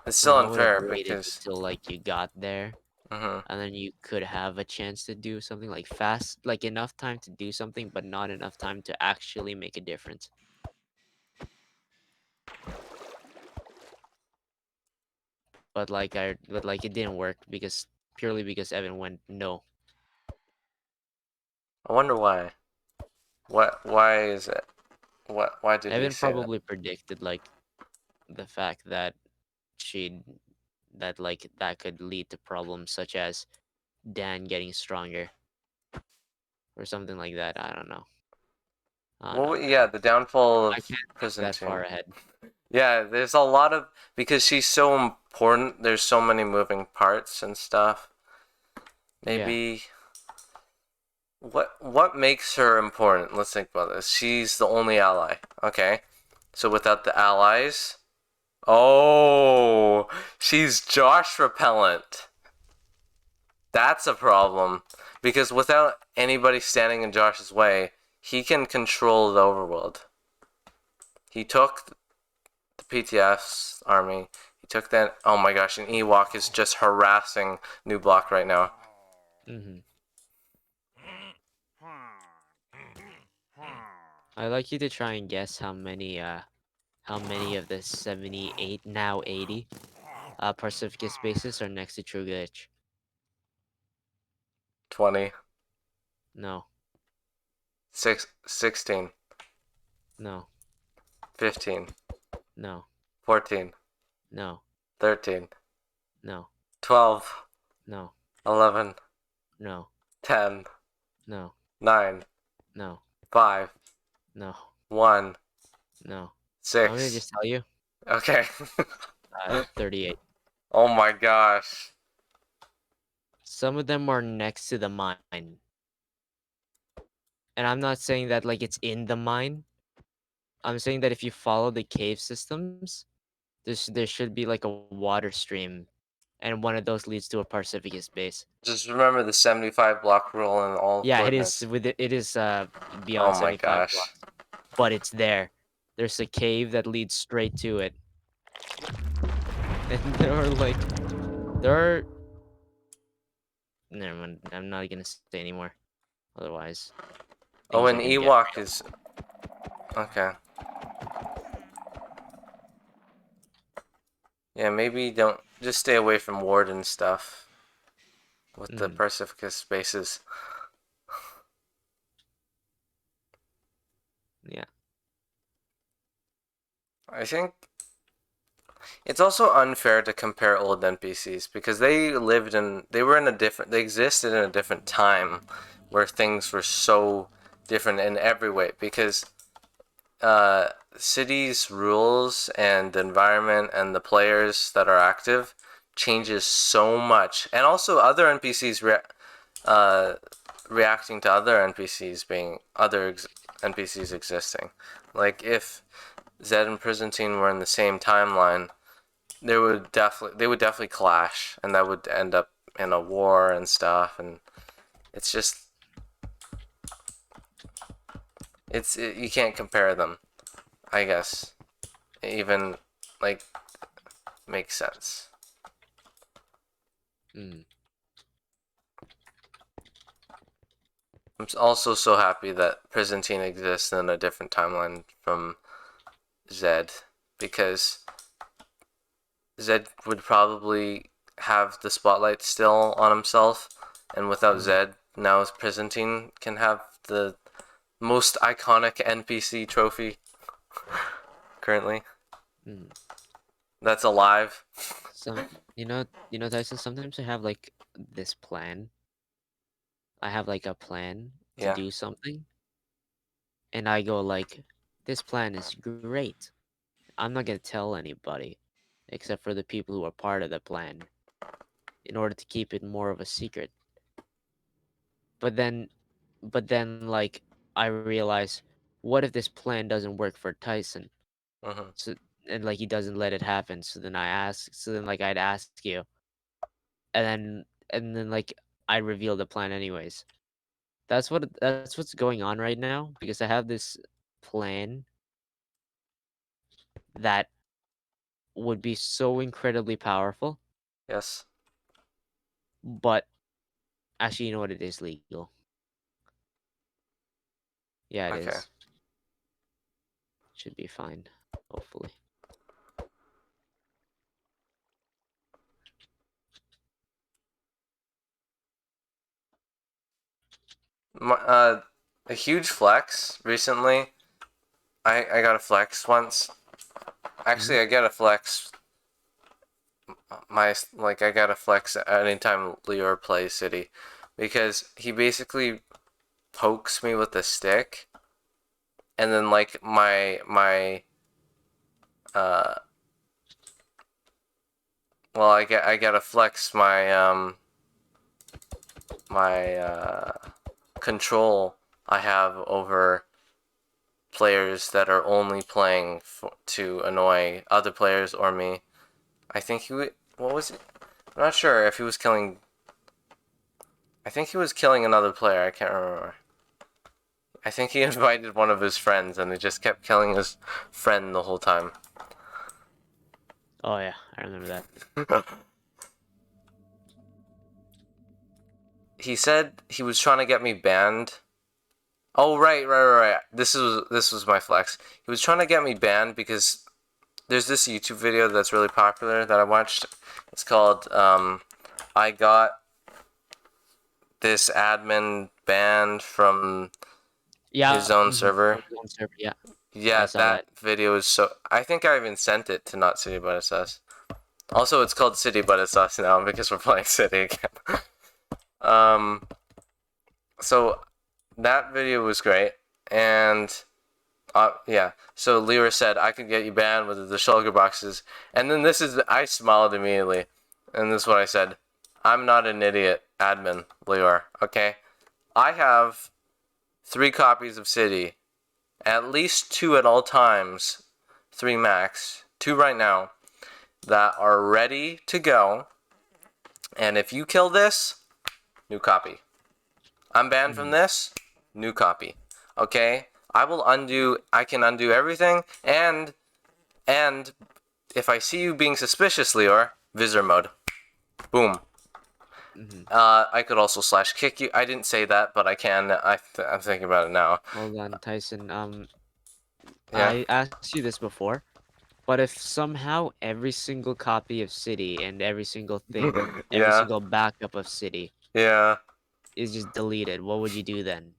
It's
No,
still
I would have
unfair
waited
because.
until like you got there,
Mhm.
and then you could have a chance to do something like fast, like enough time to do something, but not enough time to actually make a difference. But it didn't work because purely because Evan went no.
I wonder why. Why is it? Why did he
Evan
say that?
probably predicted like the fact that she'd that could lead to problems such as Dan getting stronger or something like that. I don't know. I don't
Well,
know.
yeah, the downfall
I
of
can't think
prison
that
team.
far ahead.
Yeah, there's a lot of because she's so important. There's so many moving parts and stuff.
Yeah.
Maybe what makes her important? Let's think about this. She's the only ally. Okay, so without the allies, oh, she's Josh repellent. That's a problem because without anybody standing in Josh's way, he can control the overworld. He took the PTF's army. He took that. Oh my gosh, and Ewok is just harassing New Block right now.
Mhm. I'd like you to try and guess how many of the 78 now 80 Pacificus bases are next to True Glitch.
20,
No.
16,
No.
15,
No.
14,
No.
13,
No.
12,
No.
11,
No.
10,
No.
9,
No.
5,
No.
1,
No. I'm gonna
6.
just tell you.
Okay.
38.
Oh my gosh.
Some of them are next to the mine. And I'm not saying that like it's in the mine. I'm saying that if you follow the cave systems, there should be like a water stream, and one of those leads to a Pacificus base.
Just remember the 75 block rule in all
Yeah,
coordinates.
it is beyond
Oh my
75
gosh.
blocks, but it's there. There's a cave that leads straight to it. And there are never mind, I'm not gonna say anymore. Otherwise,
Oh,
things are
and
gonna get
Ewok
real.
is. Okay. Yeah, maybe don't. Just stay away from ward and stuff. With the
Mm,
Pacificus spaces.
yeah.
I think it's also unfair to compare old NPCs because they were in a different, they existed in a different time where things were so different in every way because cities rules and the environment and the players that are active changes so much, and also other uh, reacting to other NPCs being NPCs existing. Like if Zed and Prisantine were in the same timeline, they would definitely clash, and that would end up in a war and stuff. And it's just you can't compare them. I guess even like makes sense.
Mm,
I'm also so happy that Prisantine exists in a different timeline from Zed because Zed would probably have the spotlight still on himself, and without
mm,
Zed, now Prisantine can have the most iconic NPC trophy currently
mm.
that's alive.
Some Tyson. Sometimes I have like this plan. I have like a plan to
Yeah.
do something, and I go like, this plan is great. I'm not gonna tell anybody, except for the people who are part of the plan, in order to keep it more of a secret. But then like I realize, what if this plan doesn't work for Tyson?
Hmm.
So and like he doesn't let it happen. So then like I'd ask you, and then like I reveal the plan anyways. That's what's going on right now because I have this plan that would be so incredibly powerful,
Yes.
But actually, you know what? It is legal. Yeah, it
Okay.
is. Should be fine. Hopefully.
A huge flex recently. I got a flex once. Actually, I got a flex. I got a flex anytime Leo plays City, because he basically pokes me with a stick, and then like my well, I gotta flex my control I have over players that are only playing to annoy other players or me. I think what was it? I'm not sure if he was killing. I think he was killing another player. I can't remember. I think he invited one of his friends, and he just kept killing his friend the whole time.
Oh yeah, I remember that.
He said he was trying to get me banned. Oh right. This was my flex. He was trying to get me banned because there's this YouTube video that's really popular that I watched. It's called I got this admin banned from
Yeah.
his own server.
From his own server, yeah. I
Yeah,
saw
that
that.
video is so. I think I even sent it to Not City But It's Us. Also, it's called City But It's Us now because we're playing City again. um, so that video was great, and yeah. So Lyra said I could get you banned with the shulker boxes, and then I smiled immediately, and this is what I said: I'm not an idiot, admin Lyra. Okay, I have 3 copies of City, at least 2 at all times, 3 max, 2 right now, that are ready to go. And if you kill this, new copy. I'm banned from this, new copy. Okay? I can undo everything, and if I see you being suspicious, Leor, visitor mode. Boom. I could also slash kick you. I didn't say that, but I can. I'm thinking about it now.
Hold on, Tyson.
Yeah.
I asked you this before, but if somehow every single copy of City and every single thing, every
Yeah.
single backup of City
Yeah.
is just deleted, what would you do then?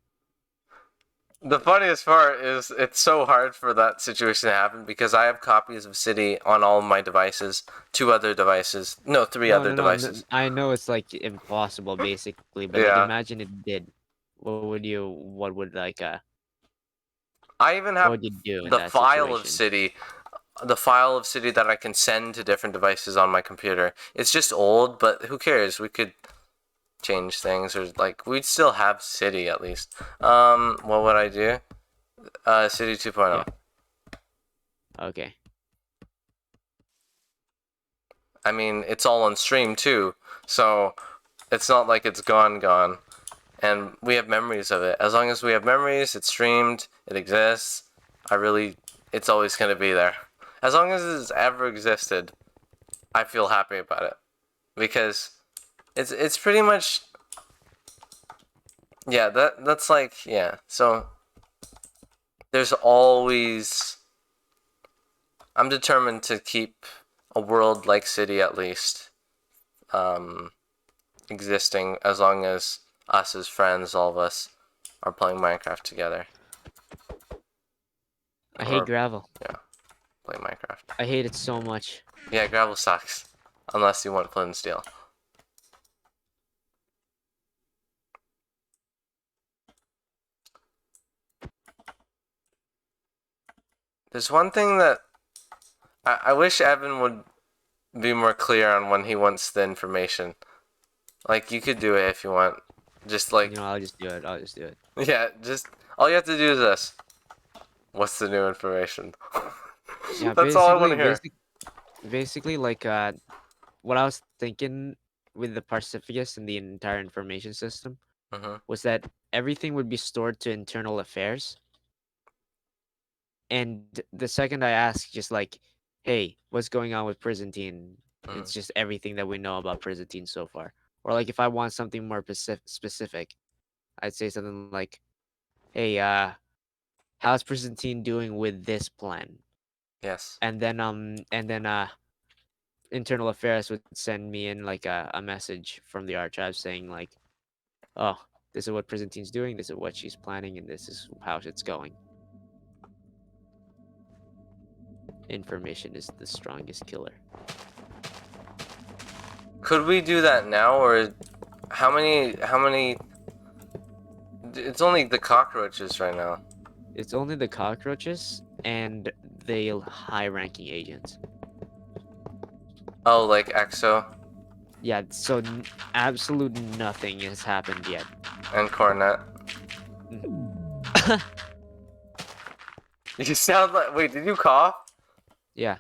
The funniest part is it's so hard for that situation to happen because I have copies of City on all my devices, 2 other devices, no, 3
No,
other
no, no.
devices.
I know it's like impossible, basically, but like
Yeah.
imagine it did. What would
I even
what
have
would you do in
the
that
file of
situation?
City, the file of City that I can send to different devices on my computer. It's just old, but who cares? We could change things, or like we'd still have City at least. What would I do? City 2.0.
Yeah. Okay.
I mean, it's all on stream too, so it's not like it's gone. And we have memories of it. As long as we have memories, it's streamed, it exists. It's always gonna be there. As long as it's ever existed, I feel happy about it because it's pretty much, yeah. That's like, yeah. So there's always. I'm determined to keep a world like City at least existing as long as us as friends, all of us, are playing Minecraft together.
I hate
Or
gravel.
yeah, play Minecraft.
I hate it so much.
Yeah, gravel sucks. Unless you want flint and steel. There's one thing that I wish Evan would be more clear on when he wants the information. Like, you could do it if you want. Just like,
You know, I'll just do it. I'll just do it.
yeah, just all you have to do is this. What's the new information?
Yeah,
That's all I want to hear.
basically, like what I was thinking with the Pacificus and the entire information system
Hmm.
was that everything would be stored to internal affairs. And the second I ask, just like, hey, what's going on with Prisantine?
Hmm.
It's just everything that we know about Prisantine so far. Or like if I want something more specific, I'd say something like, "Hey, how's Presentine doing with this plan?"
Yes.
And then internal affairs would send me in like a message from the archive saying like, "Oh, this is what Presentine's doing, this is what she's planning, and this is how it's going." Information is the strongest killer.
Could we do that now, or how many? It's only the cockroaches right now.
It's only the cockroaches and the high-ranking agents.
Oh, like EXO
Yeah, so absolute nothing has happened yet.
and Cornet. You sound like. Wait, did you cough?
Yeah.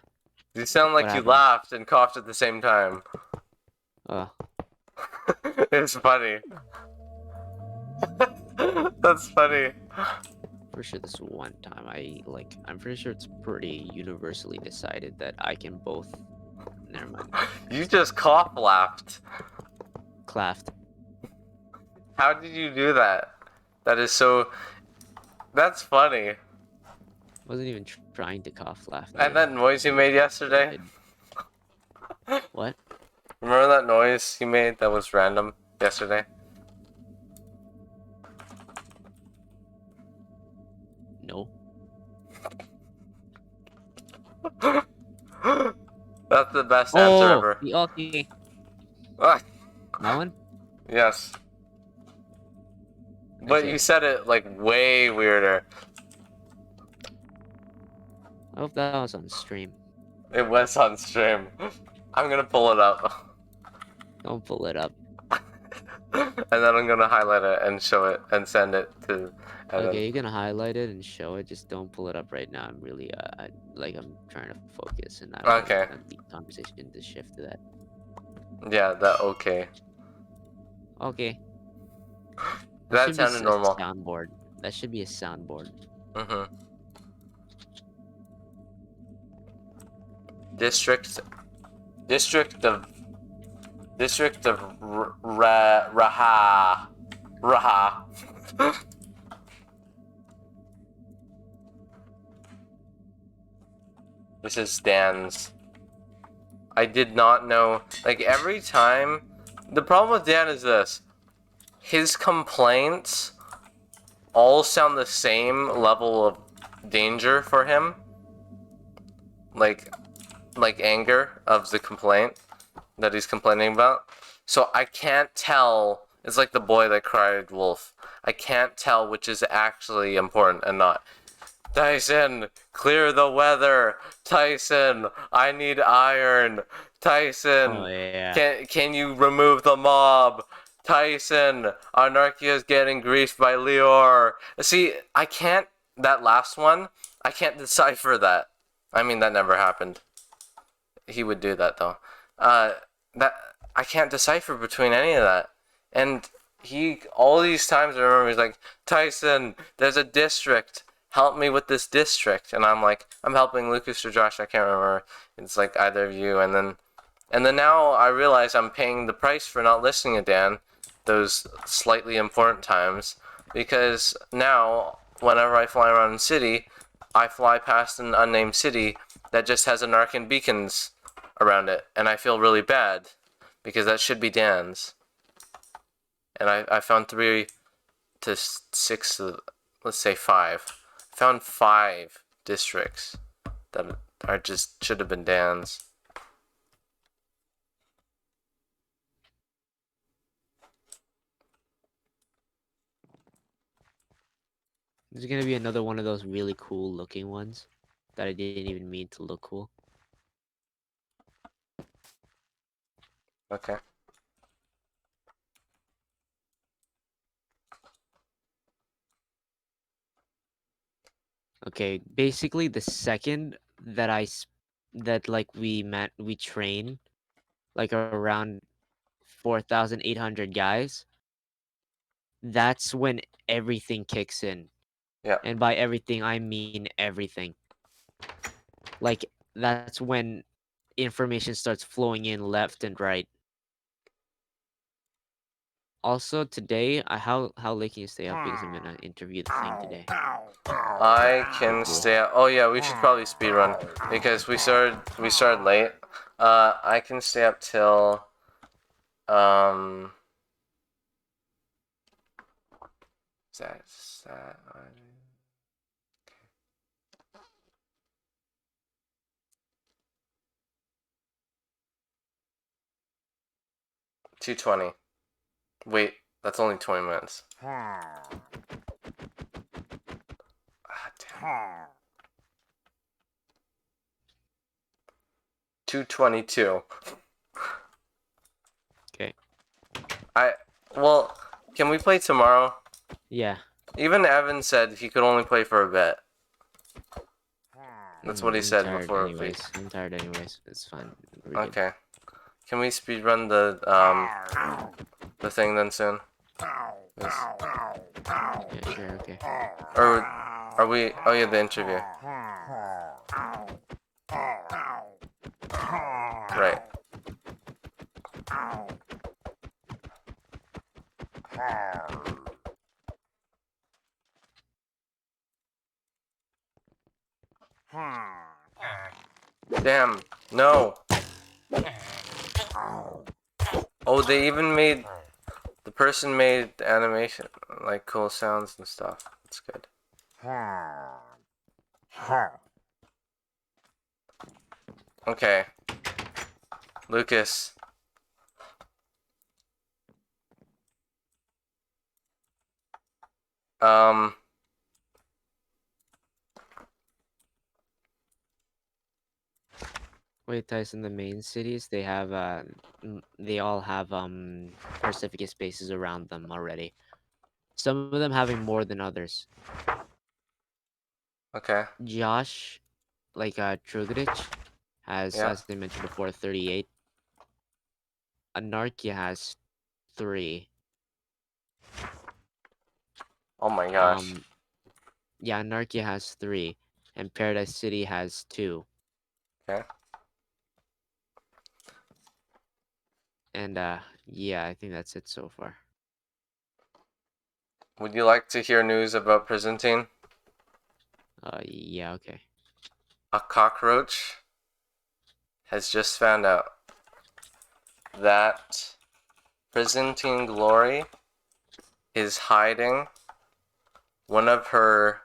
You sound like
What
you
happened?
laughed and coughed at the same time.
Oh,
It's funny. That's funny.
for sure this one time I'm pretty sure it's pretty universally decided that I can both. Never mind.
You just cough laughed.
Claffed.
How did you do that? That is so. That's funny.
Wasn't even trying to cough laugh.
And that noise you made yesterday?
What?
Remember that noise you made that was random yesterday?
No.
That's the best answer ever.
Okay.
Ah,
That one?
yes. But
Okay.
you said it like way weirder.
I hope that was on stream.
It was on stream. I'm gonna pull it up.
Don't pull it up.
And then I'm gonna highlight it and show it and send it to Evan.
Okay, you're gonna highlight it and show it. Just don't pull it up right now. I'm really I'm trying to focus, and I don't
Okay.
want the conversation to shift to that.
Yeah, that okay.
Okay.
That
should be
sounded normal.
A soundboard. That should be a soundboard.
Mm-hmm. District of Raha. This is Dan's. I did not know. Like every time, the problem with Dan is this: his complaints all sound the same level of danger for him. Like anger of the complaint that he's complaining about. So I can't tell. It's like the boy that cried wolf. I can't tell which is actually important and not. Tyson, clear the weather. Tyson, I need iron. Tyson,
Oh yeah.
can you remove the mob? Tyson, Anarchia is getting griefed by Leor. See, I can't. That last one, I can't decipher that. I mean, that never happened. He would do that though. That I can't decipher between any of that. And he all these times I remember he's like, Tyson, there's a district. Help me with this district. And I'm like, I'm helping Lucas or Josh. I can't remember. It's like either of you. And then now I realize I'm paying the price for not listening to Dan those slightly important times, because now whenever I fly around the city, I fly past an unnamed city that just has Anarchan beacons around it, and I feel really bad because that should be Dan's. And I found 3 to 6, let's say 5. I found 5 districts that are just should have been Dan's.
There's gonna be another one of those really cool looking ones that I didn't even mean to look cool.
Okay.
Okay, basically the second that we train like around 4,800 guys, that's when everything kicks in.
Yeah.
And by everything I mean everything. Like that's when information starts flowing in left and right. Also today, how late can you stay up? Because I'm gonna interview the thing today.
I can stay up. Oh yeah, we should probably speed run because we started late. I can stay up till um. Is that 2:20. Wait, that's only 20 minutes. Ah, damn. 2:22.
Okay.
Well, can we play tomorrow?
Yeah.
Even Evan said he could only play for a bit. That's what he
I'm
said
tired
before.
anyways. I'm tired anyways. It's fine. We're good.
Okay. Can we speedrun the thing then soon?
Yeah, sure. Okay.
Or are we? Oh yeah, the interview. Right. Damn. No. Oh, they even made the person made the animation, like cool sounds and stuff. That's good. Okay. Lucas. Um.
Wait, Tyson, the main cities, they have they all have Pacific spaces around them already. Some of them having more than others.
Okay.
Josh, like Trugridich, has,
Yeah.
as I mentioned before, 38. Anarchia has 3.
Oh my gosh.
Yeah, Anarchia has 3, and Paradise City has 2.
Okay.
And yeah, I think that's it so far.
Would you like to hear news about Byzantine?
Yeah, okay.
A cockroach has just found out that Byzantine Glory is hiding one of her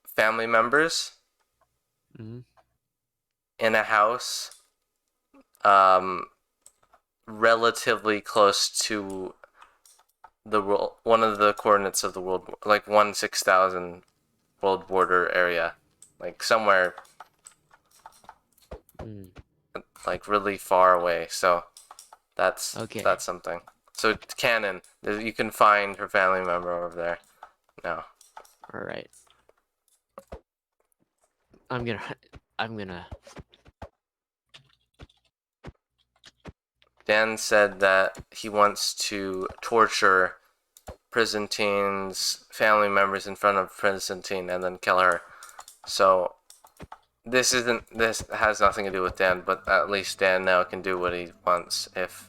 family members
Mm-hmm.
in a house um, relatively close to the world, one of the coordinates of the world, like 1/6000 world border area, like somewhere
Mm.
like really far away. So that's
Okay.
something. So it's canon. You can find her family member over there now.
All right. I'm gonna. I'm gonna.
Dan said that he wants to torture Byzantine's family members in front of Byzantine and then kill her. So this has nothing to do with Dan, but at least Dan now can do what he wants if,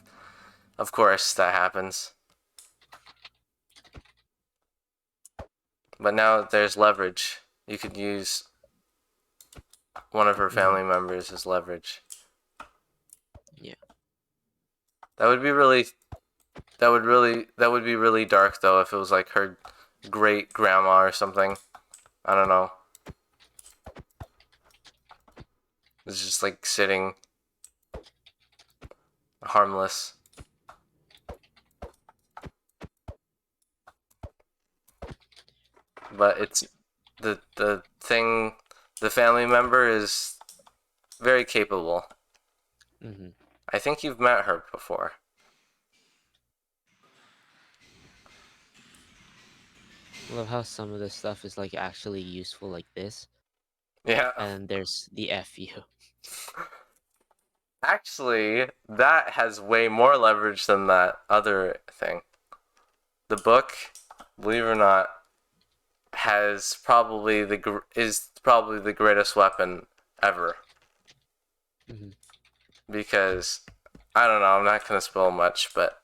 of course, that happens. But now there's leverage. You could use one of her family members as leverage.
Yeah.
That would be really dark though if it was like her great grandma or something. I don't know. It's just like sitting harmless. But it's the thing, the family member is very capable.
Mm-hmm.
I think you've met her before.
Love how some of this stuff is like actually useful, like this,
Yeah.
and there's the FU.
Actually, that has way more leverage than that other thing. The book, believe it or not, is probably the greatest weapon ever.
Mm-hmm.
Because I don't know. I'm not gonna spoil much, but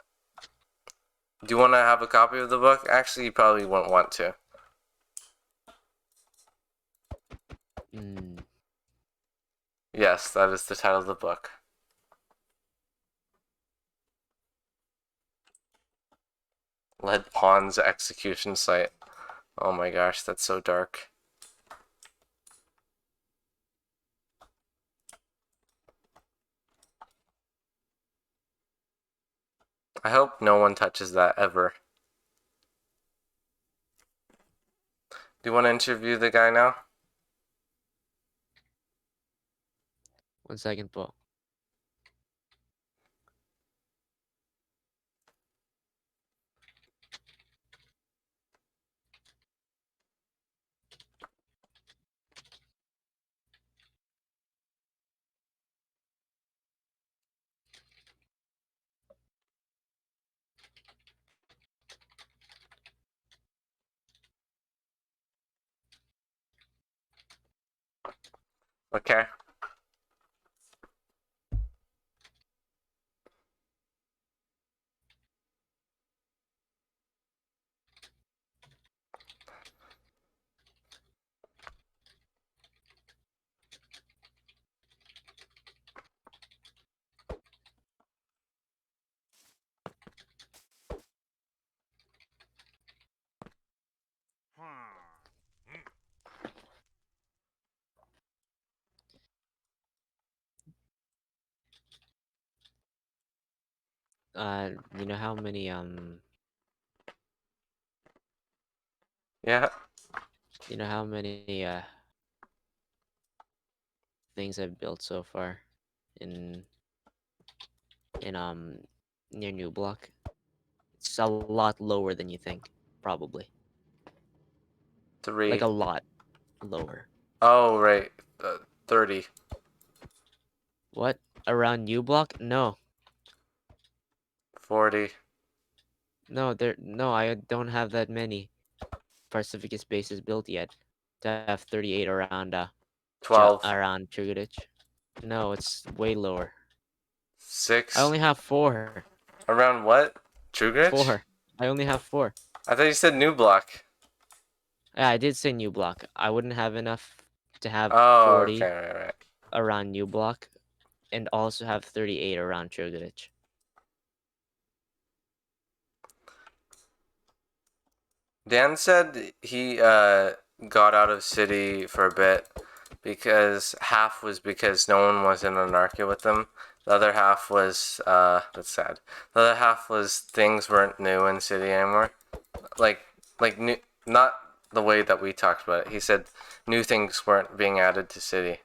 do you want to have a copy of the book? Actually, you probably wouldn't want to.
Mm.
Yes, that is the title of the book. Lead Pawn's execution site. Oh my gosh, that's so dark. I hope no one touches that ever. Do you want to interview the guy now?
1 second po.
Okay.
You know how many
Yeah.
you know how many things I've built so far in in near New Block? It's a lot lower than you think, probably. Like
3.
a lot lower.
Oh, right. 30.
What? Around New Block? No.
40.
No, I don't have that many Pacificus bases built yet. To have 38 around
12.
around Chugudich. No, it's way lower. I
6.
only have 4.
Around what? Trugridge?
4. I only have 4.
I thought you said New Block.
Yeah, I did say New Block. I wouldn't have enough to have
Oh,
40
okay, right.
around New Block and also have 38 around Chugudich.
Dan said he got out of city for a bit because half was because no one was in Anarchy with them. The other half was that's sad. The other half was things weren't new in city anymore. Like new, not the way that we talked about it. He said new things weren't being added to city.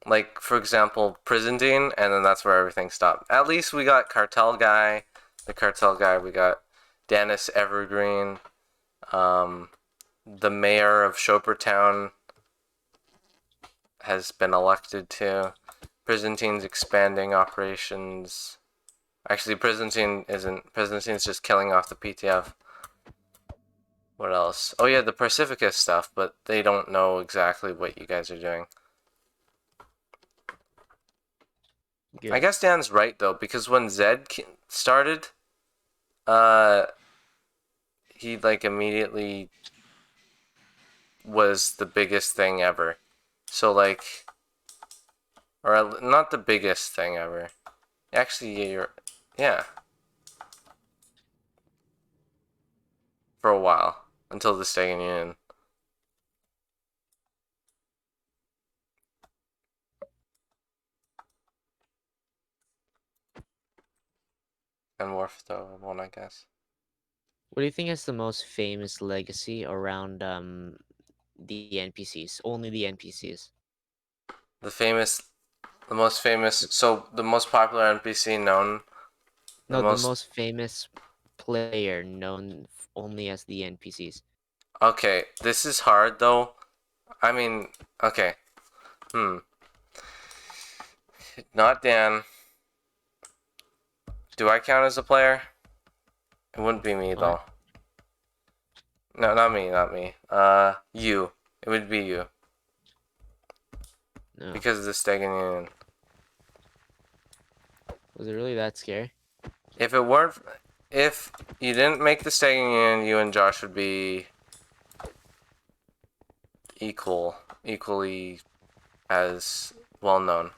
Like for example, Prison, and then that's where everything stopped. At least we got Cartel Guy, the Cartel Guy. We got Dennis Evergreen. Um, the mayor of Town has been elected to. Prison expanding operations. Actually, Prison isn't. Prison just killing off the PTF. What else? Oh yeah, the Pacificus stuff, but they don't know exactly what you guys are doing.
Good.
I guess Dan's right though, because when Zed started, uh, he like immediately was the biggest thing ever. So like, or not the biggest thing ever. Actually, yeah, for a while until the Stegen Union. And Warfto one, I guess.
What do you think is the most famous legacy around the NPCs? Only the NPCs.
The famous, the most famous. So the most popular NPC known. The
No, the
most.
most famous player known only as the NPCs.
Okay, this is hard though. I mean, okay. Not Dan. Do I count as a player? It wouldn't be me though.
What?
No, not me, not me. You. It would be you.
No.
Because of the Stegen Union.
Was it really that scary?
If you didn't make the staying in, you and Josh would be equally as well known.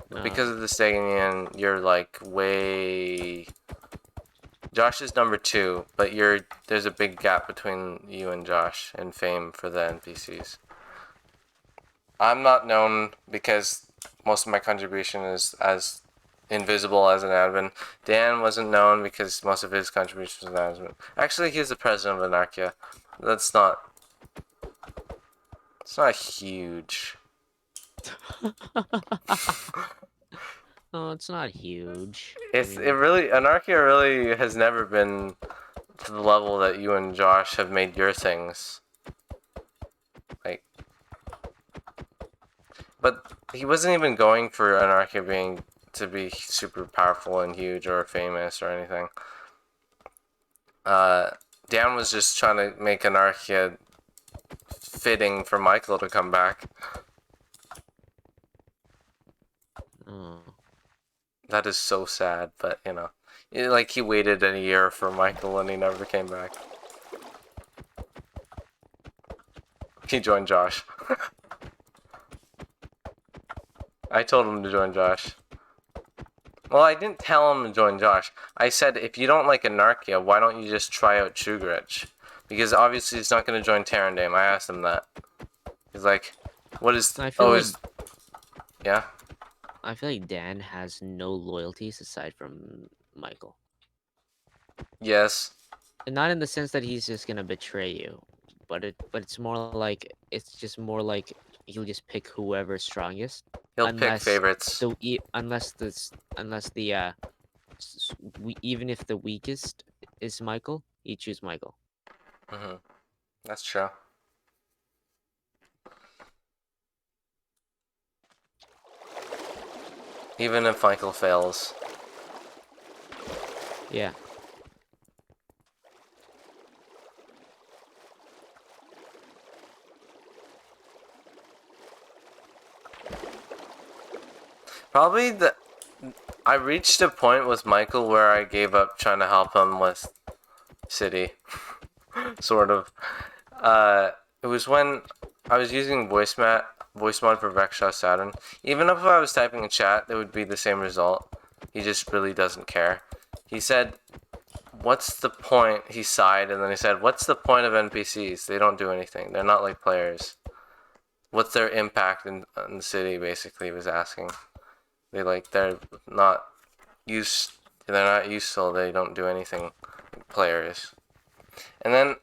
But because of the staying in, you're like way. Josh is number 2, but there's a big gap between you and Josh in fame for the NPCs. I'm not known because most of my contribution is as invisible as an admin. Dan wasn't known because most of his contribution was as an admin. Actually, he's the president of Anarchia. It's not huge.
Oh, it's not huge.
Anarchia really has never been to the level that you and Josh have made your things. Like, but he wasn't even going for Anarchia to be super powerful and huge or famous or anything. Dan was just trying to make Anarchia fitting for Michael to come back.
Oh.
That is so sad, but you know, like he waited a year for Michael and he never came back. He joined Josh. I told him to join Josh. Well, I didn't tell him to join Josh. I said, if you don't like Anarchia, why don't you just try out Trugarich? Because obviously he's not going to join Terrandame. I asked him that. He's like, what is...
I feel like...
Yeah?
I feel like Dan has no loyalties aside from Michael.
Yes.
And not in the sense that he's just gonna betray you, but it's more like he'll just pick whoever's strongest.
He'll pick favorites.
So even if the weakest is Michael, he choose Michael.
Mm-hmm. That's true. Even if Michael fails.
Yeah.
Probably I reached a point with Michael where I gave up trying to help him with City. Sort of. It was when I was using voice mod for Vexshaw Saturn. Even if I was typing in chat, it would be the same result. He just really doesn't care. He said, what's the point? He sighed and then he said, what's the point of NPCs? They don't do anything. They're not like players. What's their impact in the city, basically, he was asking. They're not useful. They don't do anything like players. And then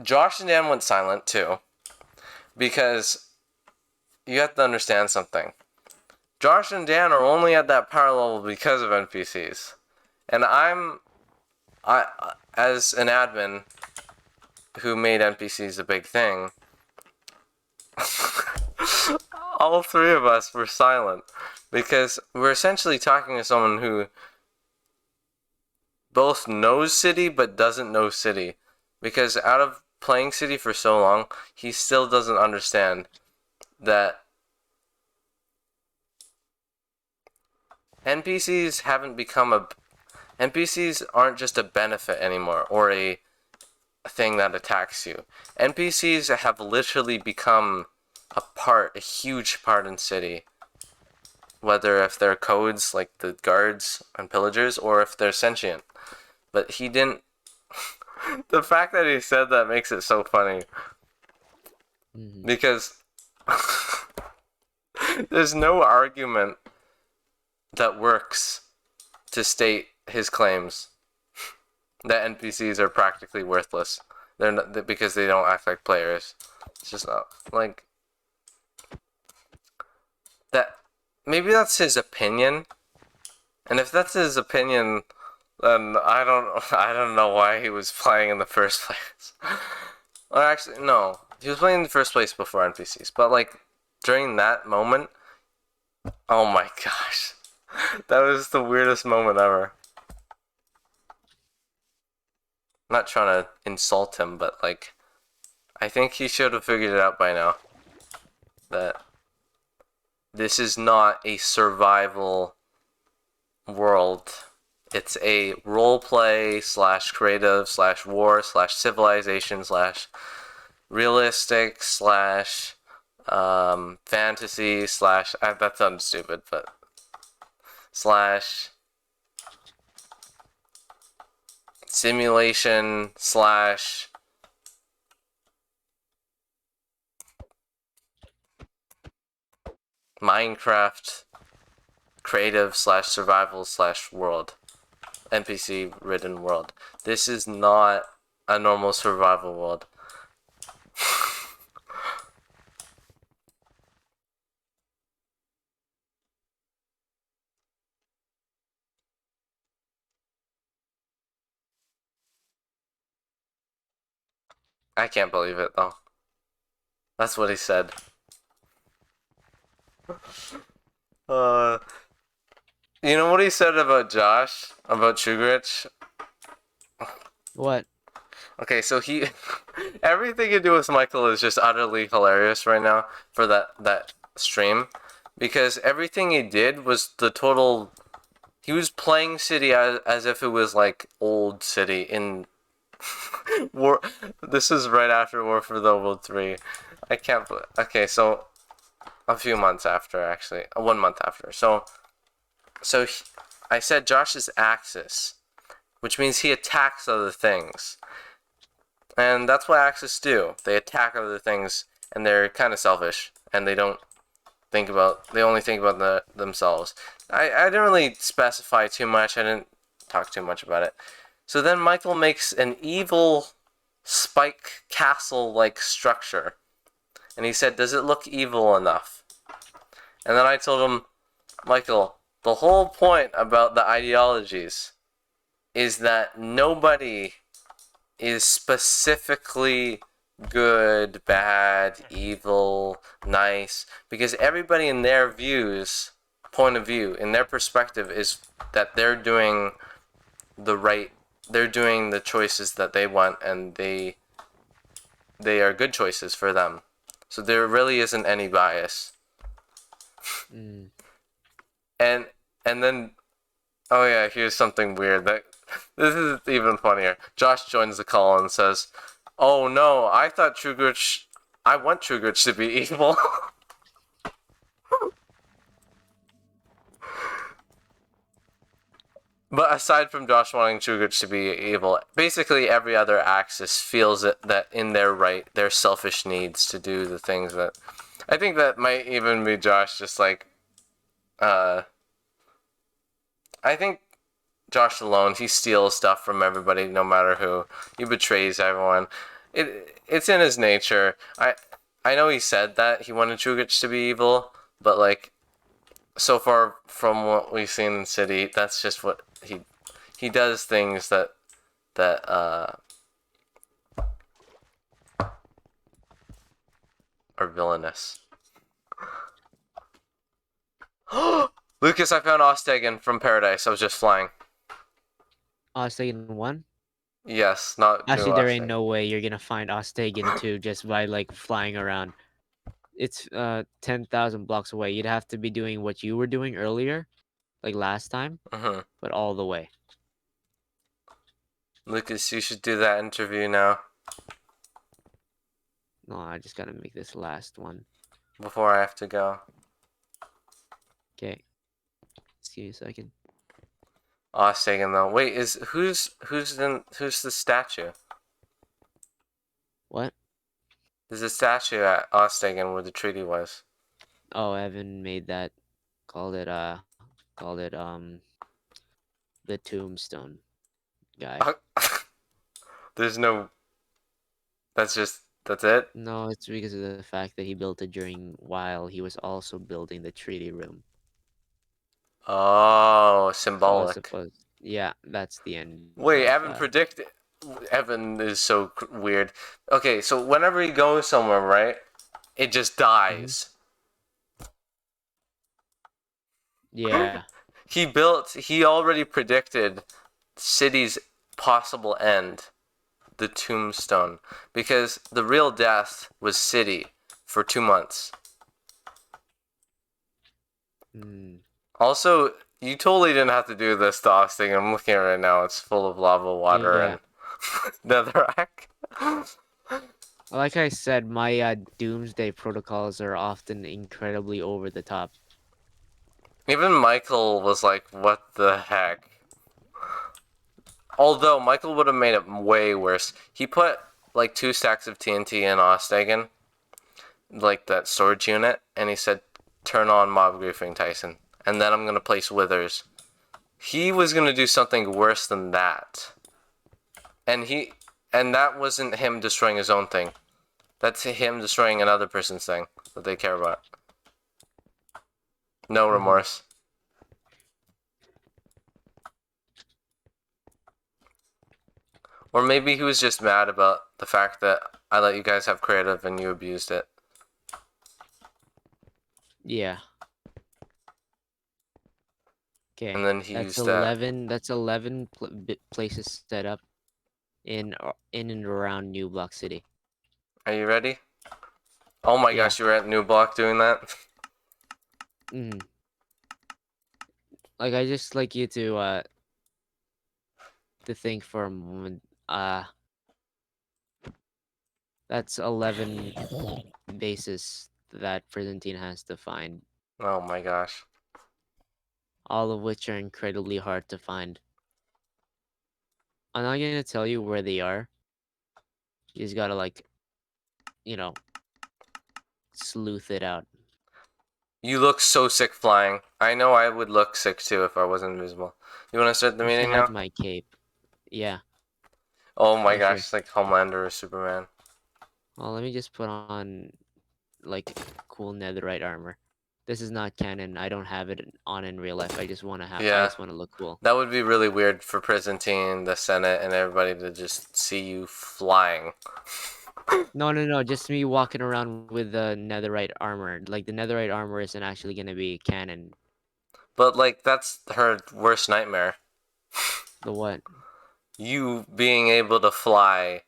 Josh and Dan went silent too, because you have to understand something. Josh and Dan are only at that power level because of NPCs, and I as an admin who made NPCs a big thing, all 3 of us were silent because we're essentially talking to someone who both knows City but doesn't know City, because out of playing City for so long, he still doesn't understand that NPCs aren't just a benefit anymore or a thing that attacks you. NPCs have literally become a huge part in City. Whether if they're codes like the guards and pillagers or if they're sentient. But he didn't... The fact that he said that makes it so funny. Mm-hmm. Because there's no argument that works to state his claims that NPCs are practically worthless. They're not, because they don't act like players. It's just not like that. Maybe that's his opinion, and if that's his opinion, then I don't know why he was playing in the first place. Or actually, no, he was playing in the first place before NPCs. But like during that moment, oh my gosh, that was the weirdest moment ever. I'm not trying to insult him, but like, I think he should have figured it out by now. That this is not a survival world. It's a roleplay / creative / war / civilization / realistic / fantasy / that sounds stupid, but / simulation / Minecraft creative / survival / world. NPC ridden world. This is not a normal survival world. I can't believe it though. That's what he said. You know what he said about Josh? About Sugarich?
What?
Okay, so he everything to do with Michael is just utterly hilarious right now for that stream, because everything he did was the total. He was playing City as if it was like old City in War. This is right after War for the World 3. I can't. Okay, so a few months after, actually, 1 month after. I said Josh's Axis, which means he attacks other things. And that's what Axis do. They attack other things, and they're kind of selfish, and they only think about themselves. I didn't really specify too much. I didn't talk too much about it. So then Michael makes an evil spike castle-like structure. And he said, does it look evil enough? And then I told him, Michael, the whole point about the ideologies is that nobody is specifically good, bad, evil, nice, because everybody in their point of view, in their perspective, is that they're doing the choices that they want, and they are good choices for them. So there really isn't any bias.
Mm.
And then, oh yeah, here's something weird. This is even funnier. Josh joins the call and says, "Oh no, I want Trugrich to be evil." But aside from Josh wanting Trugrich to be evil, basically every other Axis feels that in their right, their selfish needs to do the things that. I think that might even be Josh just like, I think Josh alone, he steals stuff from everybody, no matter who. He betrays everyone. It's in his nature. I know he said that he wanted Trugrich to be evil, but like, so far from what we've seen in City, that's just what he does things that are villainous. Lucas, I found Ostegan from Paradise. I was just flying.
Ostagon 1?
Yes, not
Actually,
new
there ain't
Ostegan.
no way you're gonna find Ostagon 2 just by like flying around. It's 10,000 blocks away. You'd have to be doing what you were doing earlier, like last time,
Mm-hmm.
but all the way.
Lucas, you should do that interview now
No, I just gotta make this last one.
before I have to go.
Okay. Excuse me a second.
Ostegan though. Wait, who's the statue?
What?
There's a statue at Ostegan where the treaty was.
Oh, Evan made that. Called it the tombstone guy.
There's no. That's it.
No, it's because of the fact that he built it while he was also building the treaty room.
Oh,
So
symbolic.
yeah, that's the end.
Wait,
of,
Evan predicted. Evan is so weird. Okay, so whenever he goes somewhere, right, it just dies.
Yeah.
He already predicted City's possible end, the tombstone, because the real death was City for 2 months.
Mm.
Also, You totally didn't have to do this to Austin. I'm looking at it right now. It's full of lava, water,
Yeah.
and netherrack.
Like I said, my doomsday protocols are often incredibly over the top.
Even Michael was like, what the heck? Although Michael would have made it way worse. He put like 2 stacks of TNT in Ostagon, like that storage unit, and he said, turn on mob griefing, Tyson. And then I'm going to place withers. He was going to do something worse than that. And that wasn't him destroying his own thing. That's him destroying another person's thing that they care about. No remorse. Or maybe he was just mad about the fact that I let you guys have creative and you abused it.
Yeah. Okay.
And then he
That's
used that.
11. That's 11 places set up in and around New Block City.
Are you ready? Oh my
Yeah.
gosh, you were at New Block doing that?
Mm. Like I just like you to think for a moment. That's 11 bases that Byzantine has to find,
Oh my gosh.
all of which are incredibly hard to find. I'm not gonna tell you where they are. You just gotta like, you know, sleuth it out.
You look so sick flying. I know I would look sick too if I wasn't invisible. You want to start the
If you
meeting
had
now?
my cape. Yeah,
Oh my
yeah, sure.
gosh, like Homelander or Superman.
Well, let me just put on like cool netherite armor. This is not canon. I don't have it on in real life. I just want to I
Yeah.
just want to look cool.
That would be really weird for Byzantine, the Senate, and everybody to just see you flying.
No. Just me walking around with the netherite armor. Like the netherite armor isn't actually gonna be canon.
But like that's her worst nightmare.
The what?
You being able to fly.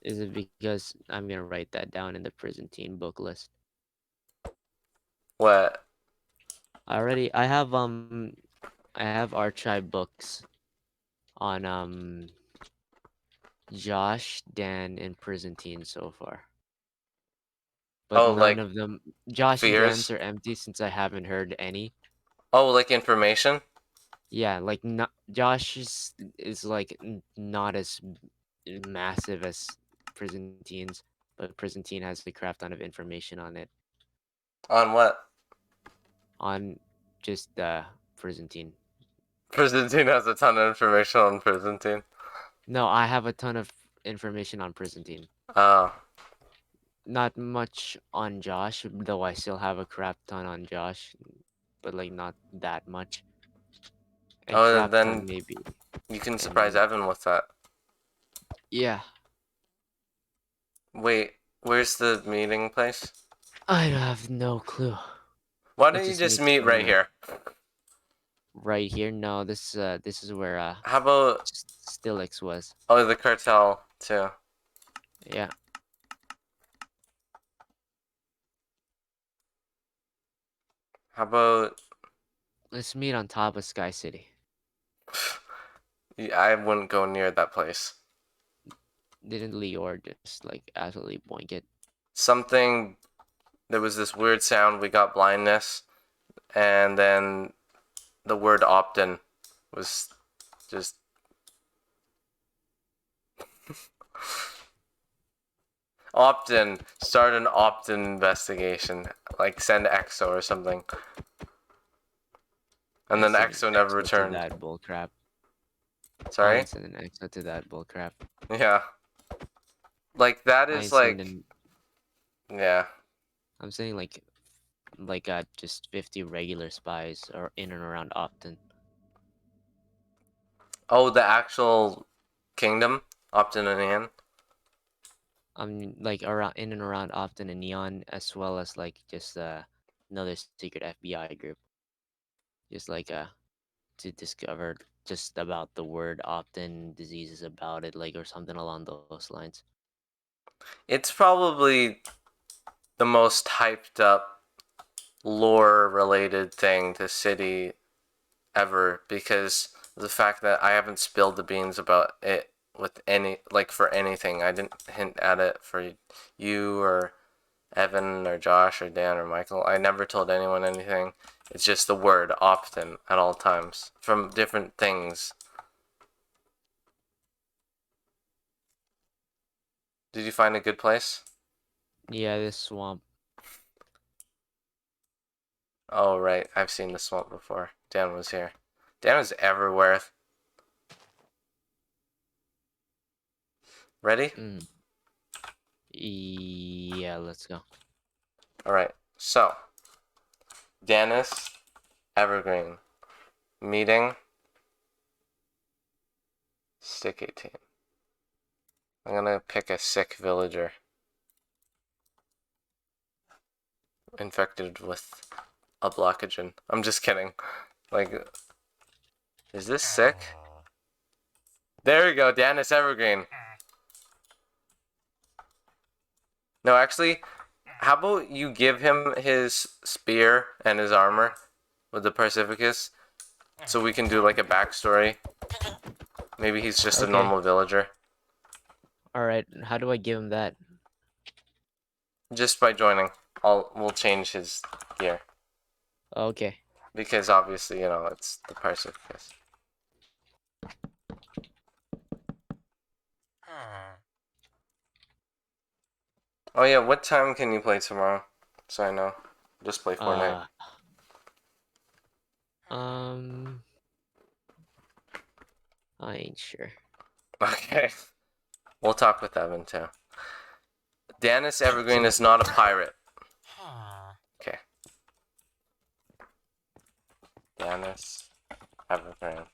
Is it because I'm gonna write that down in the Byzantine book list?
What?
I have archive books on Josh, Dan, and Byzantine so far. But
Oh,
none
like
of them, Josh and Dan's
fears?
are empty since I haven't heard any.
Oh, like information?
Yeah, like not Josh is like not as massive as Byzantine's, but Byzantine has a crap ton of information on it,
On what?
on just Byzantine.
Byzantine has a ton of information on Byzantine.
No, I have a ton of information on Byzantine.
Oh.
Not much on Josh, though I still have a crap ton on Josh, but like not that much. A
Oh,
crap ton
then
maybe.
you can surprise
And
Evan with that.
yeah,
Wait, where's the meeting place?
I have no clue.
Why
Let's
don't you
just
just
meet
meet right
somewhere.
here?
Right here? No, this is where
How about
Stilix was.
oh the cartel too?
Yeah.
How about
Let's meet on top of Sky City.
I wouldn't go near that place.
Didn't Lior just like absolutely boink it?
Something there was this weird sound, we got blindness, and then the word opt-in was just opt-in. Start an opt-in investigation, like send EXO or something. And then
Send an
EXO never
to
returned.
that bullcrap. I
Sorry?
ain't sending an exo to that bullcrap.
Yeah. Like that
I
is
ain't
like
sending.
yeah.
I'm saying like just 50 regular spies are in and around Opton.
Oh, the actual kingdom? Opt-in and Ian?
Like around in and around Opton and Neon, as well as like just another secret FBI group. Just like to discover just about the word Opton, diseases about it, like or something along those lines.
It's probably the most hyped up lore related thing to city ever, because the fact that I haven't spilled the beans about it with any, like, for anything. I didn't hint at it for you or Evan or Josh or Dan or Michael. I never told anyone anything. It's just the word often at all times from different things. Did you find a good place?
Yeah, this swamp.
Oh, right. I've seen the swamp before. Dan was here. Dan was everywhere. Ready?
Mm. Yeah, let's go.
Alright. So, Dennis, Evergreen. Meeting. Stick 18. I'm gonna pick a sick villager. Infected with a blockagen. I'm just kidding. Like, is this sick? There we go, Dennis Evergreen. No, actually, how about you give him his spear and his armor with the Pacificus, so we can do like a backstory. Maybe he's just a
Okay.
normal villager.
Alright, how do I give him that?
Just by joining, we'll change his gear.
Okay.
Because obviously, you know, it's the Pacificus. Oh yeah, what time can you play tomorrow? So I know. Just play Fortnite.
I ain't sure.
Okay. We'll talk with Evan too. Dennis Evergreen is not a pirate. Okay. Dennis Evergreen.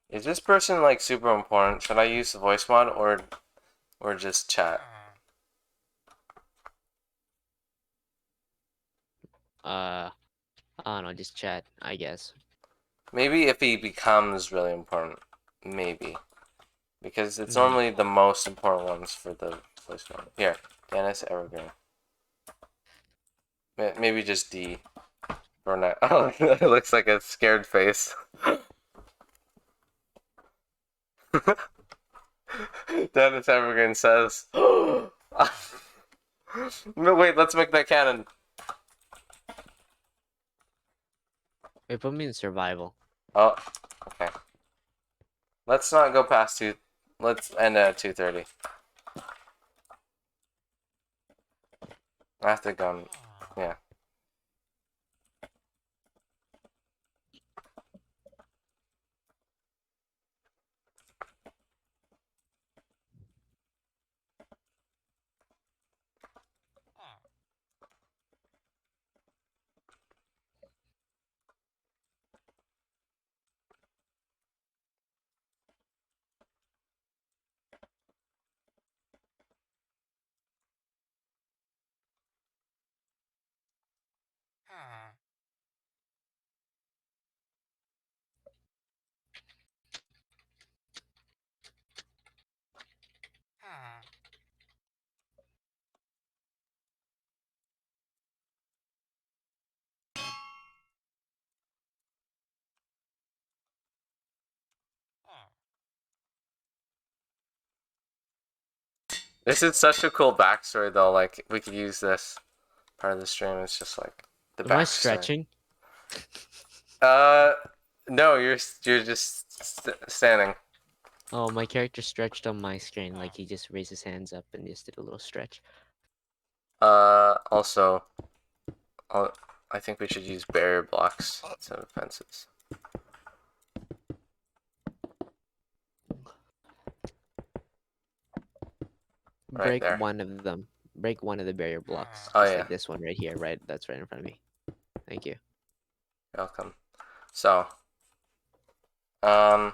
Is this person like super important? Should I use the voice mod or just chat?
I don't know, just chat, I guess.
Maybe if he becomes really important. Maybe. Because it's normally the most important ones for the voice mod. Here, Dennis Evergreen. Maybe just D. Or not. Oh, it looks like a scared face. Dennis Evergreen says. No, wait, let's make that canon.
Wait, put me in survival.
Oh, okay. Let's not go past 2. Let's end at 2:30. I have to go. Yeah. This is such a cool backstory, though. Like, we could use this part of the stream. It's just like the
Am I
backstory.
stretching?
No, you're just standing.
Oh, my character stretched on my screen, like he just raised his hands up and just did a little stretch.
Also, I think we should use barrier blocks instead of fences. Right
Break
there.
one of them. Break one of the barrier blocks.
Oh,
Just
yeah.
like this one right here, right? That's right in front of me. Thank you.
Welcome. So, oh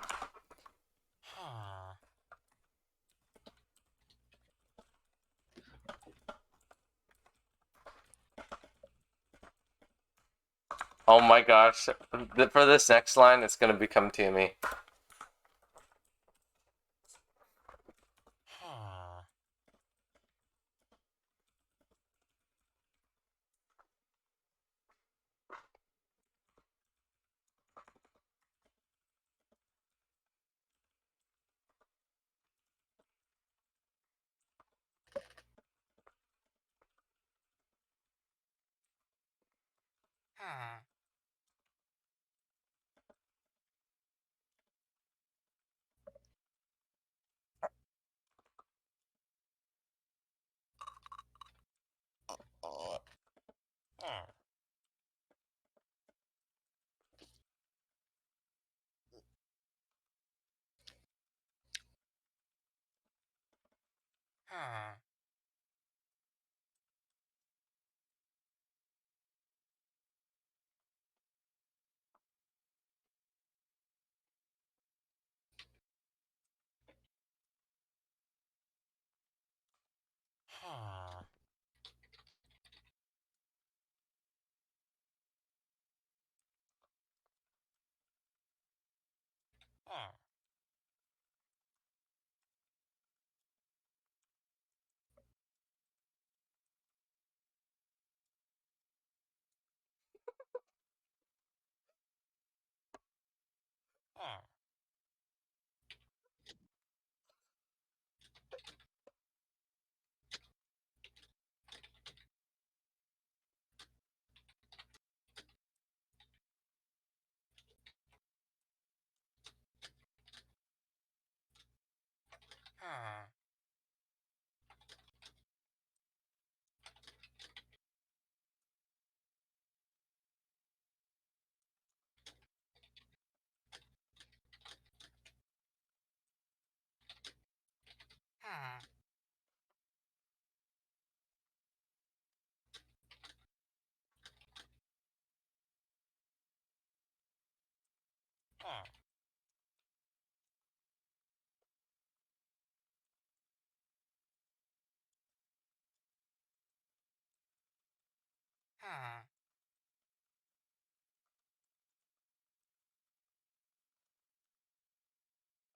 my gosh. For this next line, it's gonna become TME.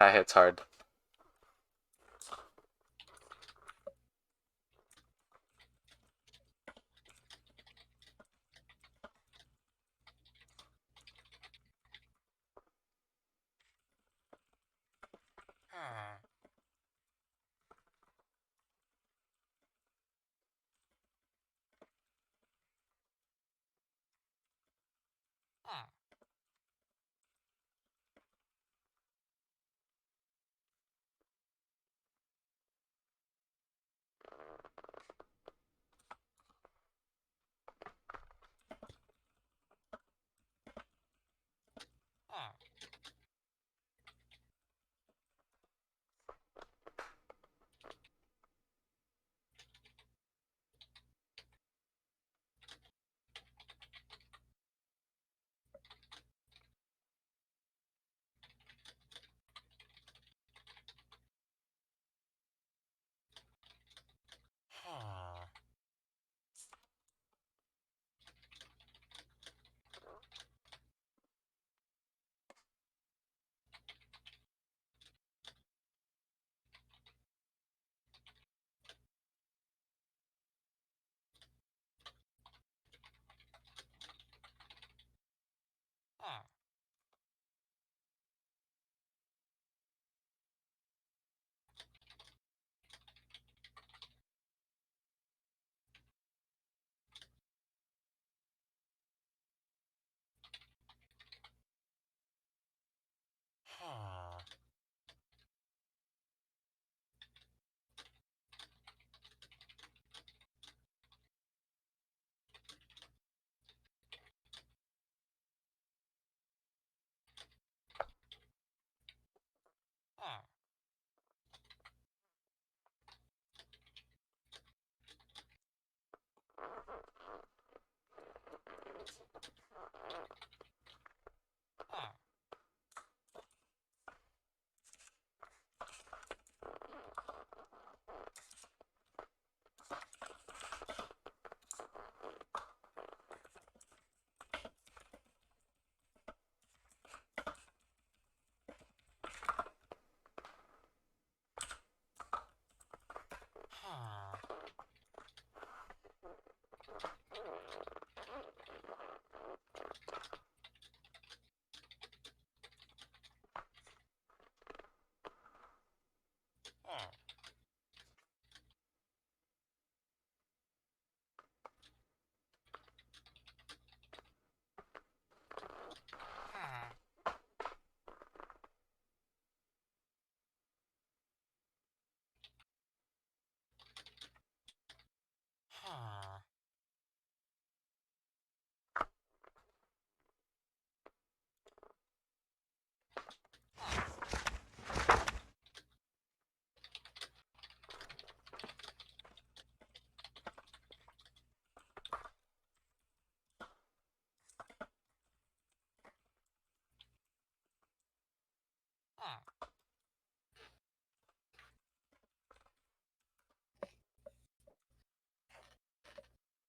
That hits hard.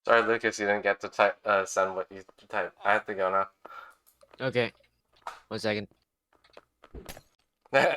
Sorry, Lucas, you didn't get to type send what you typed. I have to go
Okay. 1 second.
now.